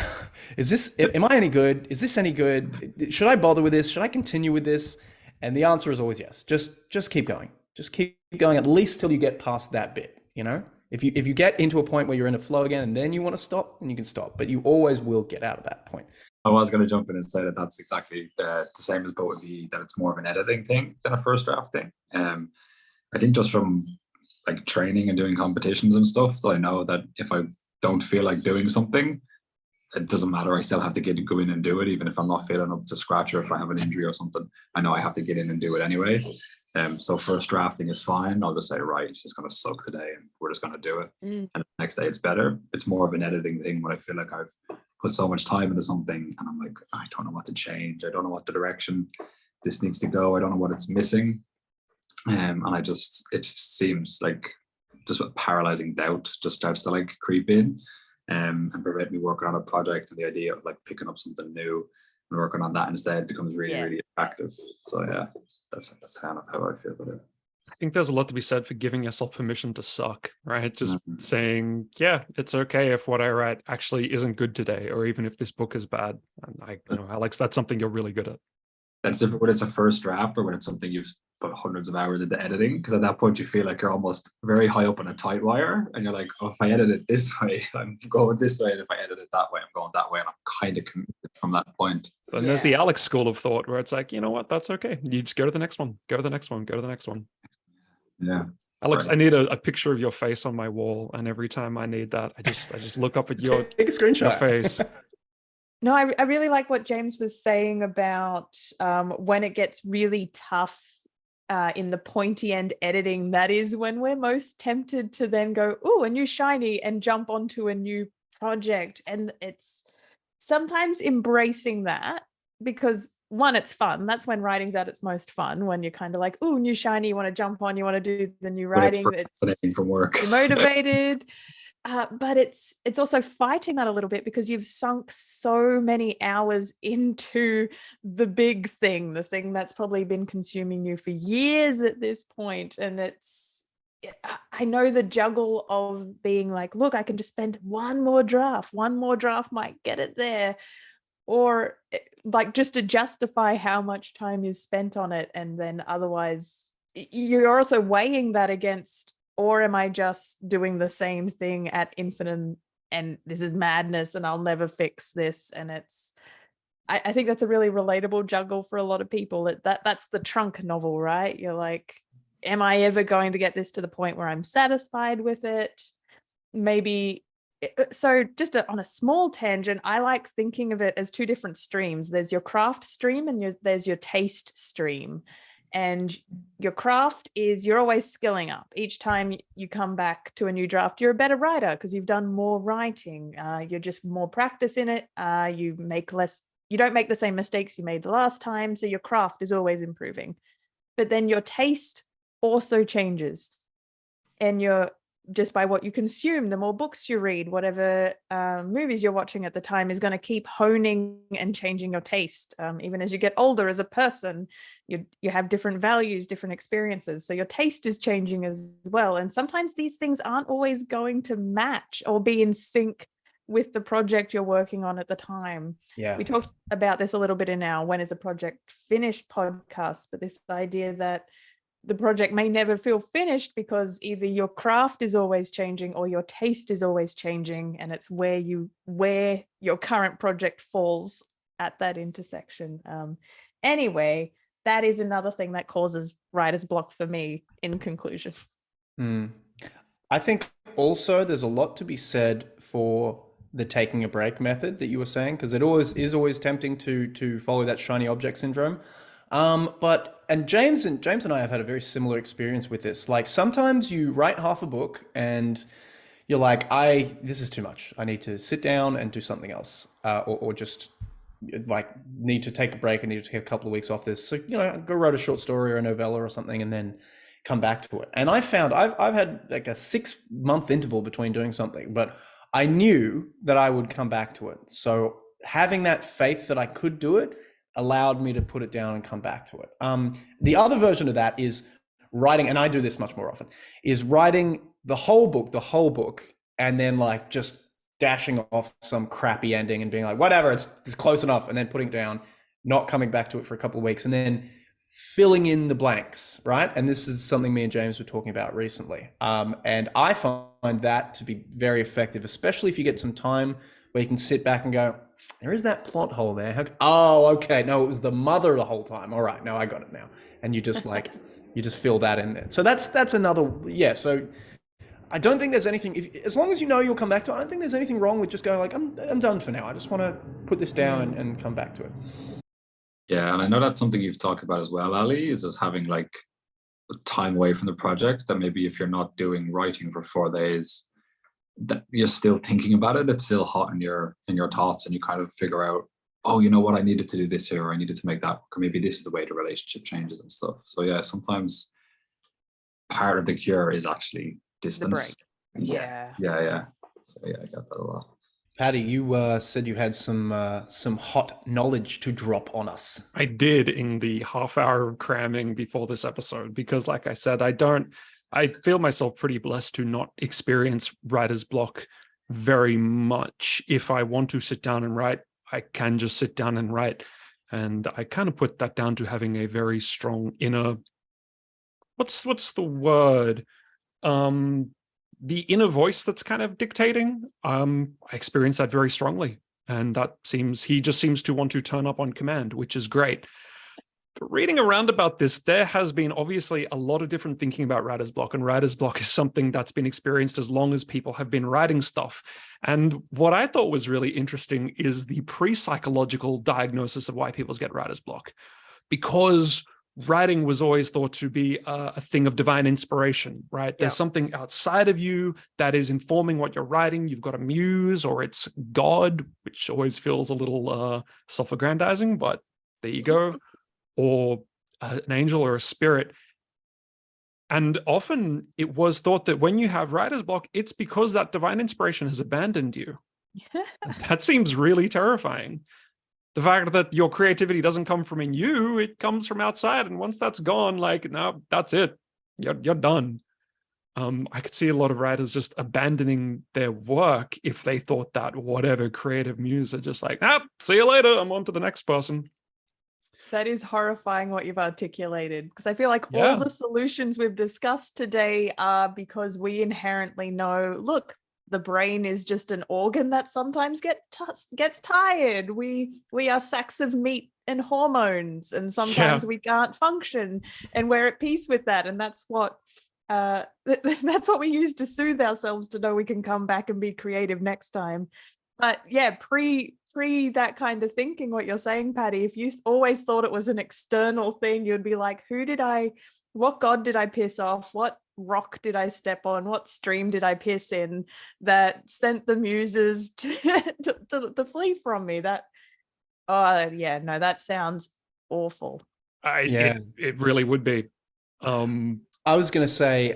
am I any good? Is this any good? Should I bother with this? Should I continue with this? And the answer is always yes. Just keep going. Just keep going, at least till you get past that bit, you know? If you get into a point where you're in a flow again and then you want to stop, then you can stop. But you always will get out of that point. I was going to jump in and say that that's exactly the same as both of you, that it's more of an editing thing than a first draft thing. I think just from like training and doing competitions and stuff, so I know that if I don't feel like doing something, it doesn't matter. I still have to go in and do it, even if I'm not feeling up to scratch or if I have an injury or something. I know I have to get in and do it anyway. So first drafting is fine. I'll just say, right, it's just going to suck today and we're just going to do it. And the next day it's better. It's more of an editing thing when I feel like I've put so much time into something and I'm like, I don't know what to change. I don't know what the direction this needs to go. I don't know what it's missing. And it seems like just a paralyzing doubt just starts to like creep in and prevent me working on a project, and the idea of like picking up something new and working on that instead becomes really, really attractive. So yeah, that's kind of how I feel about it. I think there's a lot to be said for giving yourself permission to suck, right? Just saying, yeah, it's okay if what I write actually isn't good today, or even if this book is bad. And Alex, that's something you're really good at. That's different when it's a first draft or when it's something you've put hundreds of hours into editing, because at that point you feel like you're almost very high up on a tight wire and you're like, oh, if I edit it this way, I'm going this way, and if I edit it that way, I'm going that way, and I'm kind of committed from that point. And there's the Alex school of thought where it's like, you know what, that's okay. You just go to the next one, go to the next one, go to the next one. Yeah. Alex, right. I need a picture of your face on my wall, and every time I need that, I just look up at your take a screenshot. Your face. No, I really like what James was saying about when it gets really tough in the pointy end editing, that is when we're most tempted to then go, oh, a new shiny, and jump onto a new project. And it's sometimes embracing that, because one, it's fun. That's when writing's at its most fun, when you're kind of like, oh, new shiny, you want to jump on, you want to do the new writing. But it's procrastinating from work. You're motivated. But it's also fighting that a little bit, because you've sunk so many hours into the big thing, the thing that's probably been consuming you for years at this point. And I know the juggle of being like, look, I can just spend one more draft might get it there, or like just to justify how much time you've spent on it. And then otherwise you're also weighing that against, or am I just doing the same thing at infinitum, and this is madness and I'll never fix this? And I think that's a really relatable juggle for a lot of people. That's the trunk novel, right? You're like, am I ever going to get this to the point where I'm satisfied with it? Maybe. So just on a small tangent, I like thinking of it as two different streams. There's your craft stream and there's your taste stream. And your craft is, you're always skilling up. Each time you come back to a new draft, you're a better writer because you've done more writing. You're just more practice in it. You don't make the same mistakes you made the last time. So your craft is always improving. But then your taste also changes. And you're just by what you consume, the more books you read, whatever movies you're watching at the time is going to keep honing and changing your taste. Even as you get older as a person, you have different values, different experiences. So your taste is changing as well. And sometimes these things aren't always going to match or be in sync with the project you're working on at the time. Yeah. We talked about this a little bit in our When is a Project Finished podcast, but this idea that the project may never feel finished because either your craft is always changing or your taste is always changing, and it's where your current project falls at that intersection. Anyway, that is another thing that causes writer's block for me, in conclusion. I think also there's a lot to be said for the taking a break method that you were saying, because it is always tempting to follow that shiny object syndrome. And James and I have had a very similar experience with this. Like, sometimes you write half a book and you're like, this is too much. I need to sit down and do something else, or just like need to take a break. I need to take a couple of weeks off this. So, go write a short story or a novella or something and then come back to it. And I found I've had like a 6-month interval between doing something, but I knew that I would come back to it. So having that faith that I could do it allowed me to put it down and come back to it. The other version of that is writing, and I do this much more often, is writing the whole book, and then like just dashing off some crappy ending and being like, whatever, it's close enough, and then putting it down, not coming back to it for a couple of weeks, and then filling in the blanks, right? And this is something me and James were talking about recently. And I find that to be very effective, especially if you get some time where you can sit back and go, there is that plot hole there. Oh, okay. No, it was the mother the whole time. All right, no, I got it now. And you just you just fill that in there. So that's another, yeah. So I don't think there's anything, as long as you know you'll come back to it, I don't think there's anything wrong with just going like, I'm done for now. I just want to put this down and come back to it. Yeah, and I know that's something you've talked about as well, Ali, is just having like time away from the project, that maybe if you're not doing writing for 4 days, that you're still thinking about it, it's still hot in your thoughts, and you kind of figure out, oh, you know what, I needed to do this here, or I needed to make that work, or maybe this is the way the relationship changes and stuff. So yeah, sometimes part of the cure is actually distance. The break. Yeah. So yeah, I got that a lot. Paddy, you said you had some hot knowledge to drop on us. I did, in the half hour of cramming before this episode, because like I said, I feel myself pretty blessed to not experience writer's block very much. If I want to sit down and write, I can just sit down and write. And I kind of put that down to having a very strong inner, what's the word? The inner voice that's kind of dictating. I experience that very strongly. And he just seems to want to turn up on command, which is great. But reading around about this, there has been obviously a lot of different thinking about writer's block, and writer's block is something that's been experienced as long as people have been writing stuff. And what I thought was really interesting is the pre-psychological diagnosis of why people get writer's block. Because writing was always thought to be a thing of divine inspiration, right? There's something outside of you that is informing what you're writing. You've got a muse, or it's God, which always feels a little self-aggrandizing, but there you go, or an angel or a spirit. And often it was thought that when you have writer's block, it's because that divine inspiration has abandoned you. That seems really terrifying. The fact that your creativity doesn't come from in you, it comes from outside. And once that's gone, like, no, that's it. You're done. I could see a lot of writers just abandoning their work if they thought that whatever creative muse are just like, see you later. I'm on to the next person. That is horrifying what you've articulated, because I feel like all the solutions we've discussed today are because we inherently know, look, the brain is just an organ that sometimes gets tired. We are sacks of meat and hormones, and sometimes we can't function, and we're at peace with that. And that's what we use to soothe ourselves, to know we can come back and be creative next time. But yeah, pre that kind of thinking, what you're saying, Paddy, if you always thought it was an external thing, you'd be like, what God did I piss off? What rock did I step on? What stream did I piss in that sent the muses to flee from me? That sounds awful. It really would be. I was going to say,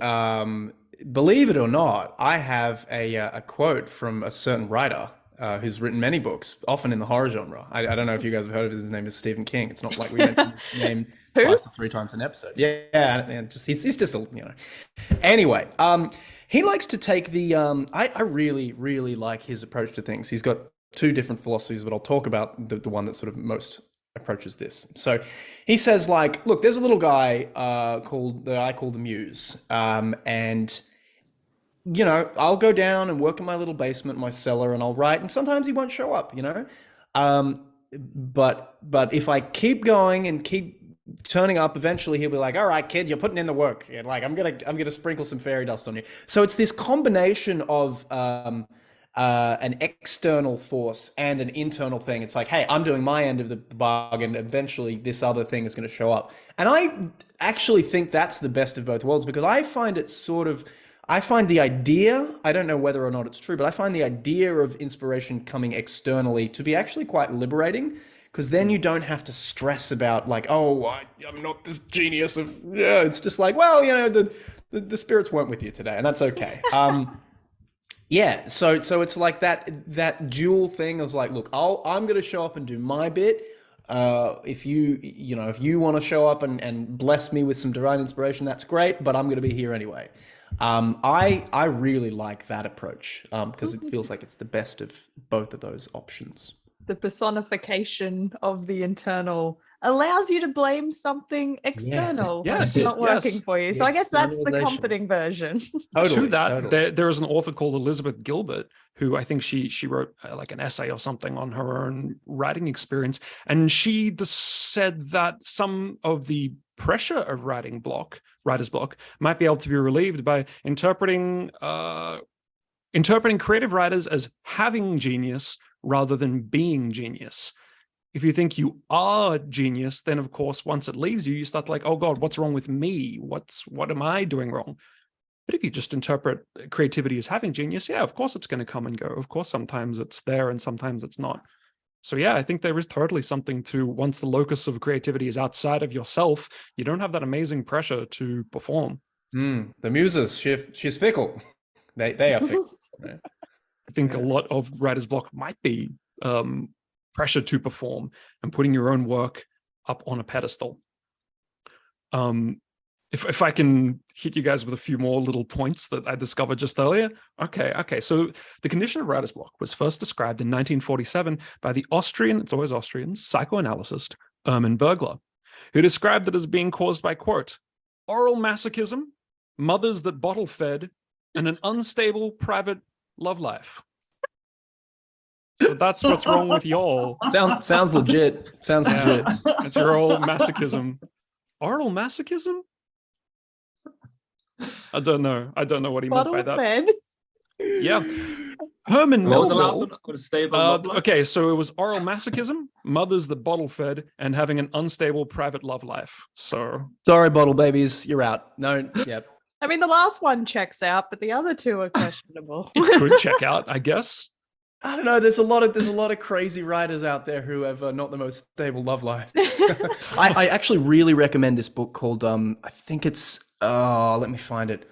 believe it or not, I have a quote from a certain writer who's written many books, often in the horror genre. I don't know if you guys have heard of his name is Stephen King. It's not like we mentioned his name twice or three times an episode. Yeah, and he's just a, Anyway, he likes to take the. I really, really like his approach to things. He's got two different philosophies, but I'll talk about the one that sort of most approaches this. So he says, like, look, there's a little guy I call the Muse, and I'll go down and work in my little basement, my cellar, and I'll write, and sometimes he won't show up, but if I keep going and keep turning up, eventually he'll be like, all right, kid, you're putting in the work. And like, I'm gonna sprinkle some fairy dust on you. So it's this combination of an external force and an internal thing. It's like, hey, I'm doing my end of the bargain. Eventually this other thing is going to show up. And I actually think that's the best of both worlds, because I find the idea, I don't know whether or not it's true, but I find the idea of inspiration coming externally to be actually quite liberating, because then you don't have to stress about like, oh, I'm not this genius of, it's just like, well, the spirits weren't with you today, and that's okay. So it's like that dual thing of like, look, I'm going to show up and do my bit. If you want to show up and bless me with some divine inspiration, that's great, but I'm going to be here anyway. I really like that approach, because it feels like it's the best of both of those options. The personification of the internal allows you to blame something external when it's not working for you. So I guess that's the comforting version. To that, there is an author called Elizabeth Gilbert, who I think she wrote like an essay or something on her own writing experience. And she said that some of the pressure of writer's block might be able to be relieved by interpreting creative writers as having genius rather than being genius. If you think you are genius, then of course, once it leaves you, you start like, oh God, what's wrong with me? What am I doing wrong? But if you just interpret creativity as having genius, of course it's going to come and go. Of course, sometimes it's there and sometimes it's not. So I think there is totally something to, once the locus of creativity is outside of yourself, you don't have that amazing pressure to perform. The muses, she's fickle. They are fickle. Right? I think a lot of writer's block might be pressure to perform and putting your own work up on a pedestal. If I can hit you guys with a few more little points that I discovered just earlier. Okay. So the condition of writer's block was first described in 1947 by the Austrian, it's always Austrian, psychoanalyst Erman Bergler, who described it as being caused by, quote, oral masochism, mothers that bottle fed, and an unstable private love life. So that's what's wrong with y'all. Sounds legit. Sounds legit. It's your old masochism. Oral masochism? I don't know what he meant by that. Fed. Yeah. Herman What was the last Melville. one? Unstable love life? Okay, so it was oral masochism, mothers that bottle fed, and having an unstable private love life. So Sorry, bottle babies, you're out. No, yep. I mean, the last one checks out, but the other two are questionable. it could check out, I guess. I don't know. There's a lot of crazy writers out there who have not the most stable love lives. I actually really recommend this book called I think it's let me find it.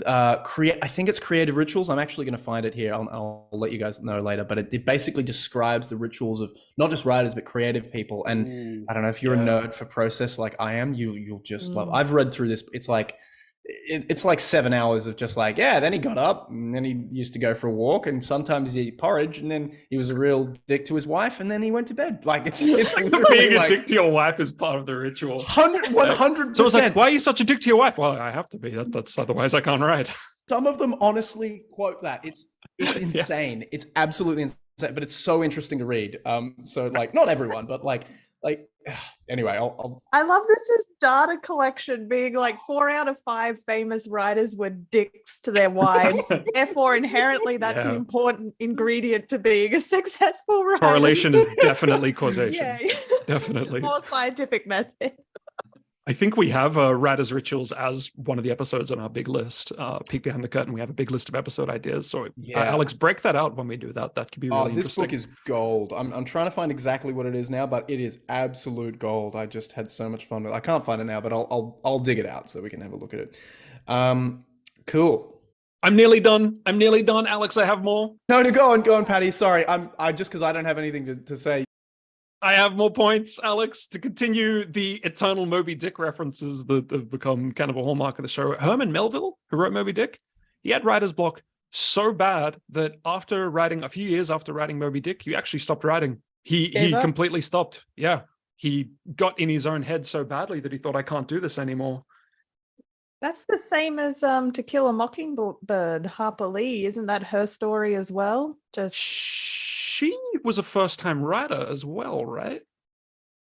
I think it's Creative Rituals. I'm actually going to find it here. I'll let you guys know later. But it basically describes the rituals of not just writers but creative people. And I don't know if you're a nerd for process like I am, you'll just love. I've read through this. It's like 7 hours of just like, yeah, then he got up and then he used to go for a walk and sometimes he eat porridge and then he was a real dick to his wife and then he went to bed. Like it's literally Being like a dick to your wife is part of the ritual. 100%. So it's like, why are you such a dick to your wife? Well, I have to be. That's otherwise I can't write. Some of them honestly quote that. It's insane. Yeah. It's absolutely insane, but it's so interesting to read. So like not everyone, but like anyway, I'll I love this data collection being like 4 out of 5 famous writers were dicks to their wives. Therefore, inherently, that's an important ingredient to being a successful writer. Correlation is definitely causation. Yeah. Definitely. More scientific method. I think we have Writer's Rituals as one of the episodes on our big list. Peek Behind the Curtain, we have a big list of episode ideas. So Alex, break that out when we do that. That could be really this interesting. Book is gold. I'm trying to find exactly what it is now, but it is absolute gold. I just had so much fun with it. I can't find it now, but I'll dig it out so we can have a look at it. Cool. I'm nearly done. Alex, I have more. No, go on, Paddy. Sorry. I just because I don't have anything to say. I have more points, Alex, to continue the eternal Moby Dick references that have become kind of a hallmark of the show. Herman Melville, who wrote Moby Dick, he had writer's block so bad that a few years after writing Moby Dick, he actually stopped writing. He completely stopped. Yeah. He got in his own head so badly that he thought, I can't do this anymore. That's the same as To Kill a Mockingbird, Harper Lee. Isn't that her story as well? She was a first-time writer as well, right?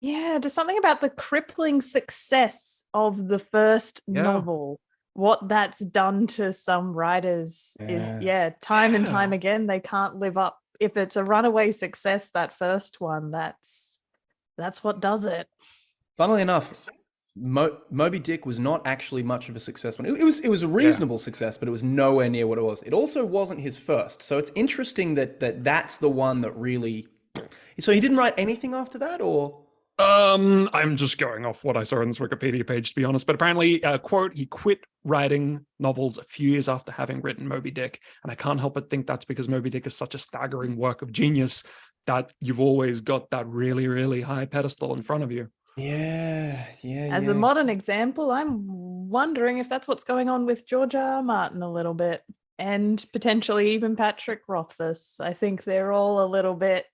Yeah, just something about the crippling success of the first novel. What that's done to some writers is, time and time again, they can't live up. If it's a runaway success, that first one, that's what does it. Funnily enough, Moby Dick was not actually much of a success one. It was a reasonable success, but it was nowhere near what it was. It also wasn't his first, so it's interesting that's the one that really. So he didn't write anything after that, or? I'm just going off what I saw on this Wikipedia page, to be honest. But apparently, quote, he quit writing novels a few years after having written Moby Dick, and I can't help but think that's because Moby Dick is such a staggering work of genius that you've always got that really, really high pedestal in front of you. Yeah. As a modern example, I'm wondering if that's what's going on with George R. Martin a little bit, and potentially even Patrick Rothfuss. I think they're all a little bit.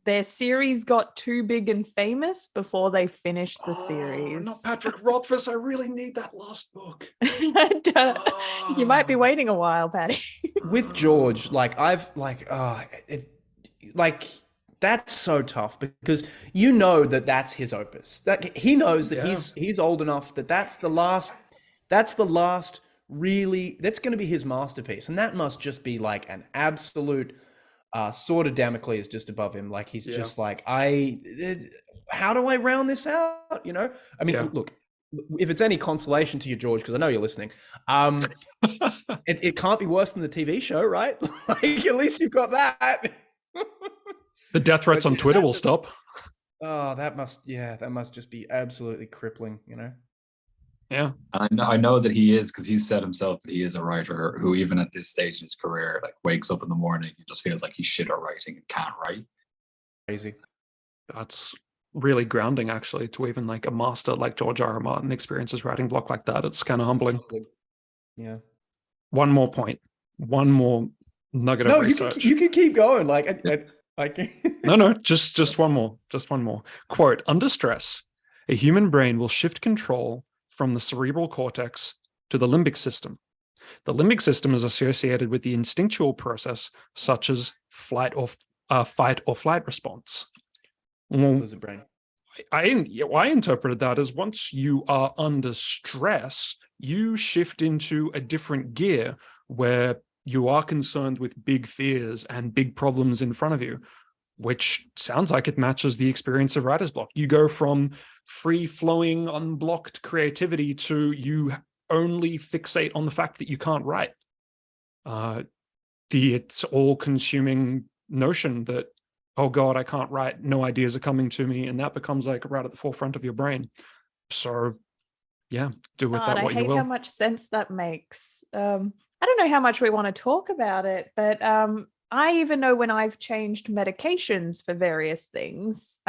Their series got too big and famous before they finished the series. Not Patrick Rothfuss. I really need that last book. You might be waiting a while, Paddy. With George, that's so tough because you know that's his opus. That he knows that he's old enough that's the last really that's going to be his masterpiece, and that must just be like an absolute sword of Damocles just above him. Like he's just like how do I round this out? You know, I mean, look, if it's any consolation to you, George, because I know you're listening, it can't be worse than the TV show, right? Like at least you've got that. The death threats on Twitter will stop. Oh, that must just be absolutely crippling, you know? Yeah. And I know that he is, because he's said himself that he is a writer who even at this stage in his career, like wakes up in the morning and just feels like he's shit at writing and can't write. Crazy. That's really grounding, actually, to even like a master like George R. R. Martin experiences writing block like that. It's kind of humbling. Yeah. One more point. One more nugget of research. You can keep going. No, just one more. Just one more. Quote, under stress, a human brain will shift control from the cerebral cortex to the limbic system. The limbic system is associated with the instinctual process, such as fight or flight response. Lizard brain. I interpreted that as once you are under stress, you shift into a different gear where you are concerned with big fears and big problems in front of you, which sounds like it matches the experience of writer's block. You go from free-flowing, unblocked creativity to you only fixate on the fact that you can't write. It's all-consuming notion that, oh God, I can't write, no ideas are coming to me, and that becomes like right at the forefront of your brain. So yeah, do with that what you will. I hate how much sense that makes. I don't know how much we want to talk about it, but I even know when I've changed medications for various things,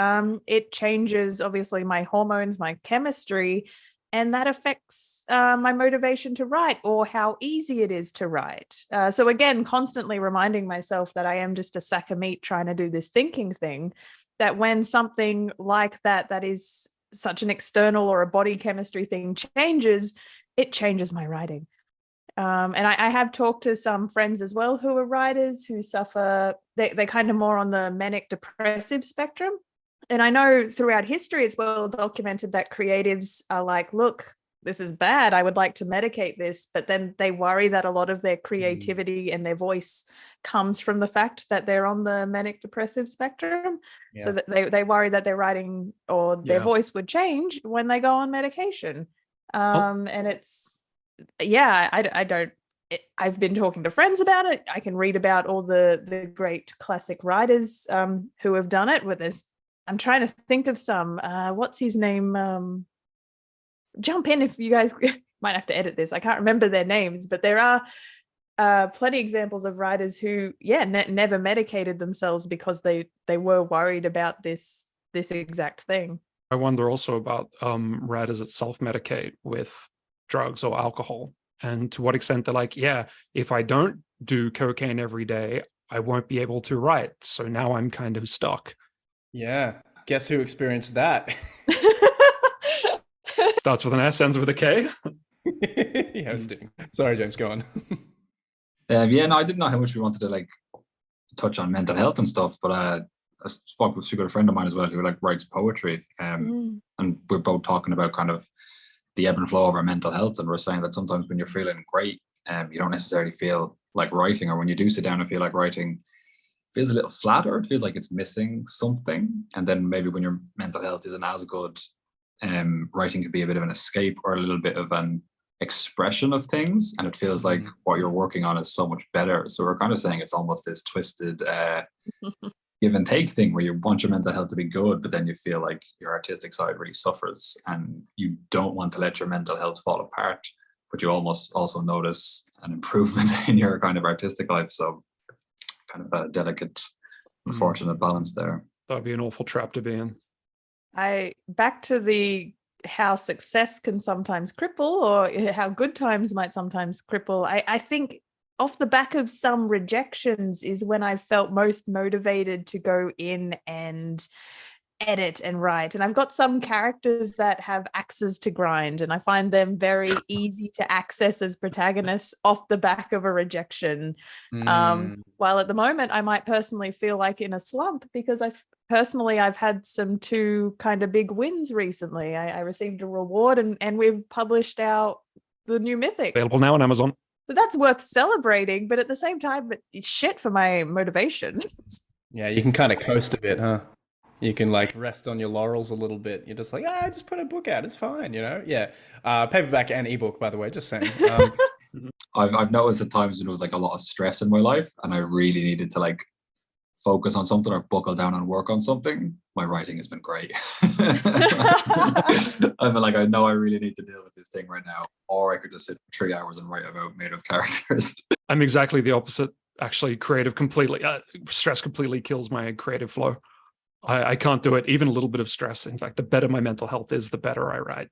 it changes obviously my hormones, my chemistry, and that affects my motivation to write or how easy it is to write. So again, constantly reminding myself that I am just a sack of meat trying to do this thinking thing, that when something like that is such an external or a body chemistry thing changes, it changes my writing. And I have talked to some friends as well who are writers who suffer, they're kind of more on the manic depressive spectrum. And I know throughout history it's well documented that creatives are like, look, this is bad, I would like to medicate this. But then they worry that a lot of their creativity and their voice comes from the fact that they're on the manic depressive spectrum. Yeah. So that they worry that their writing or their voice would change when they go on medication. And it's, I don't, I've been talking to friends about it. I can read about all the great classic writers who have done it with this. I'm trying to think of some, what's his name? Jump in if you guys might have to edit this. I can't remember their names, but there are plenty examples of writers who, never medicated themselves because they were worried about this exact thing. I wonder also about writers that self-medicate with drugs or alcohol, and to what extent they're like, if I don't do cocaine every day, I won't be able to write. So now I'm kind of stuck. Yeah. Guess who experienced that? Starts with an S, ends with a K. Yeah, sorry, James, go on. I didn't know how much we wanted to like touch on mental health and stuff, but I spoke with a friend of mine as well who like writes poetry, and we're both talking about kind of the ebb and flow of our mental health, and we're saying that sometimes when you're feeling great, you don't necessarily feel like writing, or when you do sit down and feel like writing, it feels a little flatter, it feels like it's missing something. And then maybe when your mental health isn't as good, writing could be a bit of an escape or a little bit of an expression of things, and it feels like what you're working on is so much better. So we're kind of saying it's almost this twisted give and take thing where you want your mental health to be good, but then you feel like your artistic side really suffers, and you don't want to let your mental health fall apart, but you almost also notice an improvement in your kind of artistic life. So kind of a delicate, unfortunate balance there. That'd be an awful trap to be in. Back to the how success can sometimes cripple, or how good times might sometimes cripple. I think off the back of some rejections is when I felt most motivated to go in and edit and write. And I've got some characters that have axes to grind, and I find them very easy to access as protagonists off the back of a rejection. While at the moment I might personally feel like in a slump because I've had some two kind of big wins recently. I received a reward, and we've published the new Mythic. Available now on Amazon. So that's worth celebrating, but at the same time, it's shit for my motivation. Yeah, you can kind of coast a bit, huh? You can like rest on your laurels a little bit. You're just like, just put a book out. It's fine, you know? Yeah. Paperback and ebook, by the way, just saying. I've noticed at times when there was like a lot of stress in my life and I really needed to like focus on something or buckle down and work on something, my writing has been great. I've been like, I know I really need to deal with this thing right now, or I could just sit for 3 hours and write about made-up characters. I'm exactly the opposite. Actually, stress completely kills my creative flow. I can't do it. Even a little bit of stress. In fact, the better my mental health is, the better I write.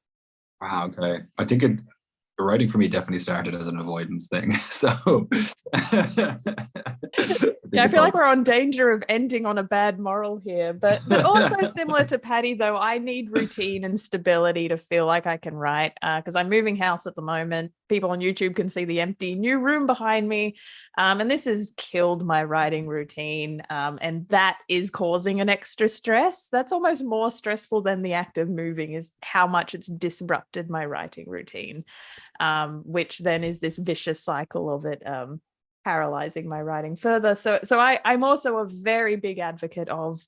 Wow, okay. I think writing for me definitely started as an avoidance thing. So I feel like we're on danger of ending on a bad moral here, but also similar to Paddy, though, I need routine and stability to feel like I can write, because I'm moving house at the moment. People on YouTube can see the empty new room behind me, and this has killed my writing routine, and that is causing an extra stress. That's almost more stressful than the act of moving, is how much it's disrupted my writing routine, which then is this vicious cycle of it paralyzing my writing further. So I'm also a very big advocate of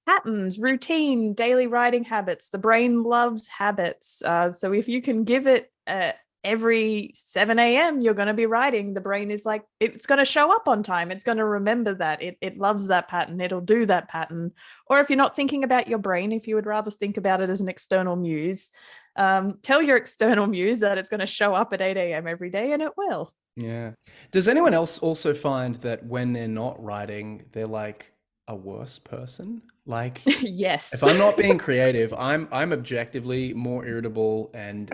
patterns, routine, daily writing habits. The brain loves habits. So if you can give it every 7 a.m. you're going to be writing, the brain is like, it's going to show up on time. It's going to remember that. It loves that pattern. It'll do that pattern. Or if you're not thinking about your brain, if you would rather think about it as an external muse, tell your external muse that it's going to show up at 8 a.m. every day, and it will. Yeah. Does anyone else also find that when they're not writing, they're like a worse person? Like, yes. if I'm not being creative, I'm objectively more irritable and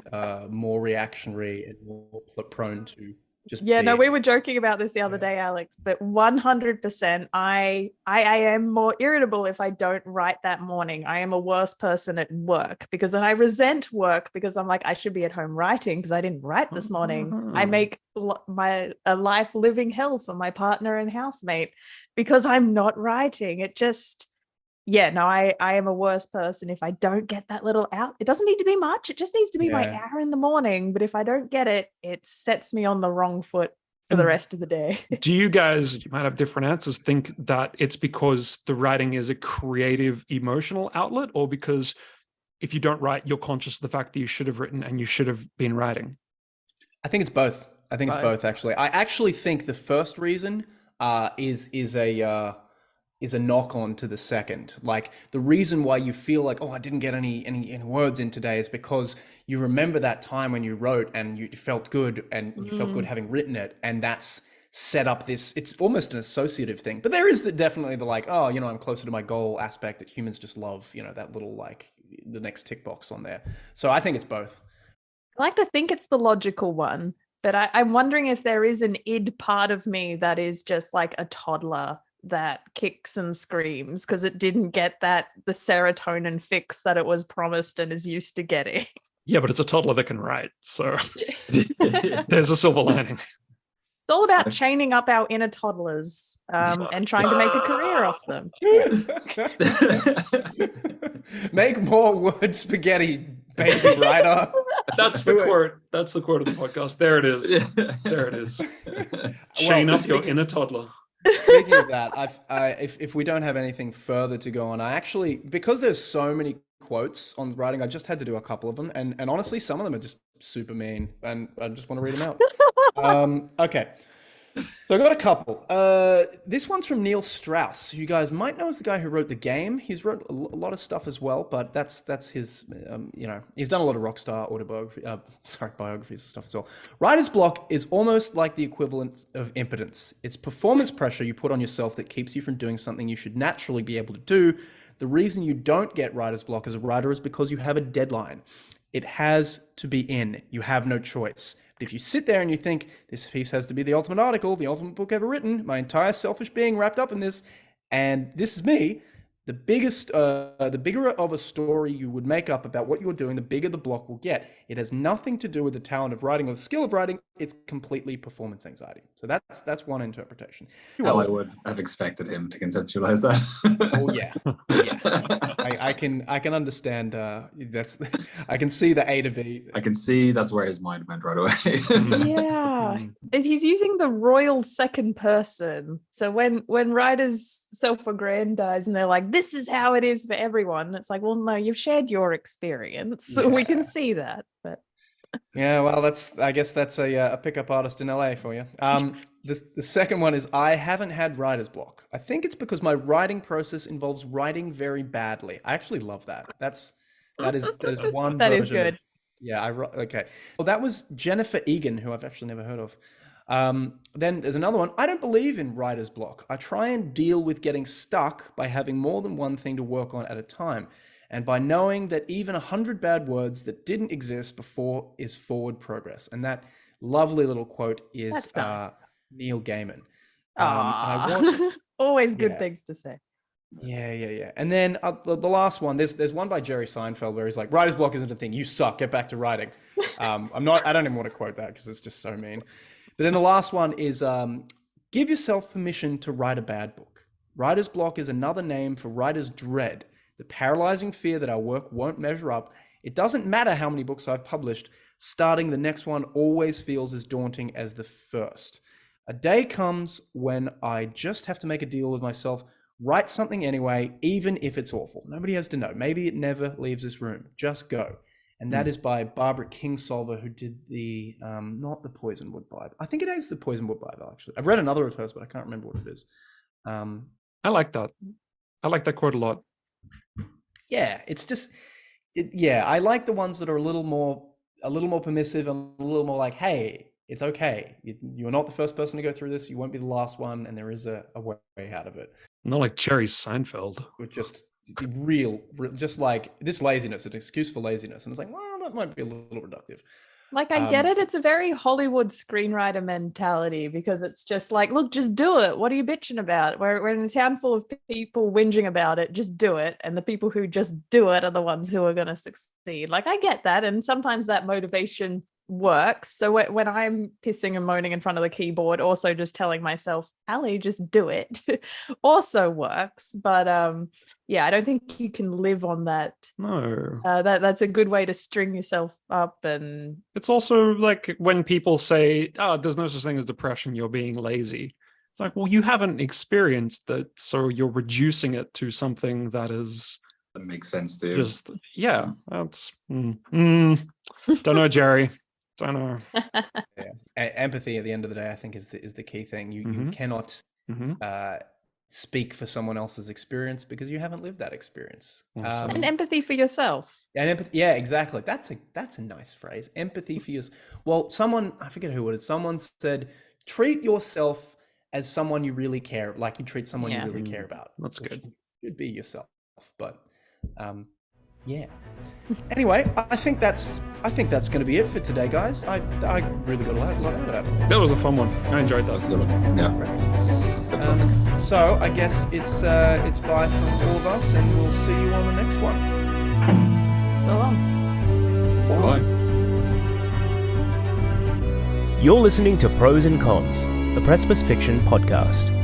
more reactionary and more prone to just no, we were joking about this the other day, Alex, but 100% I am more irritable if I don't write that morning. I am a worse person at work because then I resent work because I'm like, I should be at home writing because I didn't write this morning. I make my life living hell for my partner and housemate because I'm not writing. It just, I am a worse person if I don't get that little out. It doesn't need to be much. It just needs to be my hour in the morning. But if I don't get it, it sets me on the wrong foot for the rest of the day. Do you guys, you might have different answers, think that it's because the writing is a creative, emotional outlet, or because if you don't write, you're conscious of the fact that you should have written and you should have been writing? I think it's both. I think it's both, actually. I actually think the first reason is a knock on to the second. Like, the reason why you feel like, oh, I didn't get any words in today is because you remember that time when you wrote and you felt good and you felt good having written it. And that's set up this, it's almost an associative thing. But there is definitely the like, oh, I'm closer to my goal aspect that humans just love, that little like the next tick box on there. So I think it's both. I like to think it's the logical one, but I'm wondering if there is an id part of me that is just like a toddler that kicks and screams because it didn't get the serotonin fix that it was promised and is used to getting. Yeah, but it's a toddler that can write, so there's a silver lining. It's all about chaining up our inner toddlers and trying to make a career off them. Make more word spaghetti, baby writer. That's the quote. That's the quote of the podcast. There it is. There it is. Chain up your inner toddler. Speaking of that, if we don't have anything further to go on, I actually, because there's so many quotes on writing, I just had to do a couple of them, and honestly, some of them are just super mean, and I just want to read them out. Okay, so I got a couple. This one's from Neil Strauss, who you guys might know as the guy who wrote The Game. He's wrote a lot of stuff as well, but that's his, he's done a lot of rockstar biographies and stuff as well. Writer's block is almost like the equivalent of impotence. It's performance pressure you put on yourself that keeps you from doing something you should naturally be able to do. The reason you don't get writer's block as a writer is because you have a deadline. It has to be in. You have no choice. But if you sit there and you think, this piece has to be the ultimate article, the ultimate book ever written, my entire selfish being wrapped up in this, and this is me, the bigger of a story you would make up about what you're doing, the bigger the block will get. It has nothing to do with the talent of writing or the skill of writing. It's completely performance anxiety. So that's one interpretation. Well, I would have expected him to conceptualize that. Oh yeah. I can understand. I can see the A to B. I can see that's where his mind went right away. Yeah, he's using the royal second person. So when writers self-aggrandize and they're like, "This is how it is for everyone," it's like, well, no, you've shared your experience, so we can see that. But yeah, well, I guess that's a pickup artist in LA for you. The second one is, I haven't had writer's block. I think it's because my writing process involves writing very badly. I actually love that. That is one that version is good. Okay. Well, that was Jennifer Egan, who I've actually never heard of. Then there's another one. I don't believe in writer's block. I try and deal with getting stuck by having more than one thing to work on at a time, and by knowing that even 100 bad words that didn't exist before is forward progress. And that lovely little quote is nice. Neil Gaiman. Always good things to say. Yeah. And then the last one, there's one by Jerry Seinfeld where he's like, writer's block isn't a thing. You suck. Get back to writing. I don't even want to quote that because it's just so mean. But then the last one is, give yourself permission to write a bad book. Writer's block is another name for writer's dread, the paralyzing fear that our work won't measure up. It doesn't matter how many books I've published. Starting the next one always feels as daunting as the first. A day comes when I just have to make a deal with myself, write something anyway, even if it's awful. Nobody has to know. Maybe it never leaves this room. Just go. And that is by Barbara Kingsolver, who did the, not the Poisonwood Bible. I think it is the Poisonwood Bible, actually. I've read another of hers, but I can't remember what it is. I like that. I like that quote a lot. Yeah, it's just, I like the ones that are a little more permissive and a little more like, hey, it's okay. You're not the first person to go through this. You won't be the last one. And there is a way out of it. Not like Jerry Seinfeld. With just real, just like this laziness, an excuse for laziness. And it's like, well, that might be a little reductive. Like, I get it. It's a very Hollywood screenwriter mentality, because it's just like, look, just do it. What are you bitching about? We're in a town full of people whinging about it. Just do it. And the people who just do it are the ones who are going to succeed. Like, I get that. And sometimes that motivation works. So when I'm pissing and moaning in front of the keyboard, also just telling myself, Ali, just do it, also works. But I don't think you can live on that. No. That's a good way to string yourself up. And it's also like when people say, oh, there's no such thing as depression, you're being lazy. It's like, well, you haven't experienced that, so you're reducing it to something that is... That makes sense to you. Just, yeah, that's... don't know, Jerry. Don't know. Empathy at the end of the day, I think, is the key thing. You cannot speak for someone else's experience because you haven't lived that experience. And empathy for yourself. And empathy, yeah, exactly. That's a nice phrase. Empathy for yourself. Well, someone, I forget who it is. Someone said, treat yourself as someone you really care, like you treat someone you really care about. That's good. Should be yourself, but yeah. Anyway, I think that's going to be it for today, guys. I really got a lot out of that. That was a fun one. I enjoyed that. Yeah. So I guess it's bye from all of us, and we'll see you on the next one. So long. Bye. You're listening to Pros and Cons, the Precipice Fiction podcast.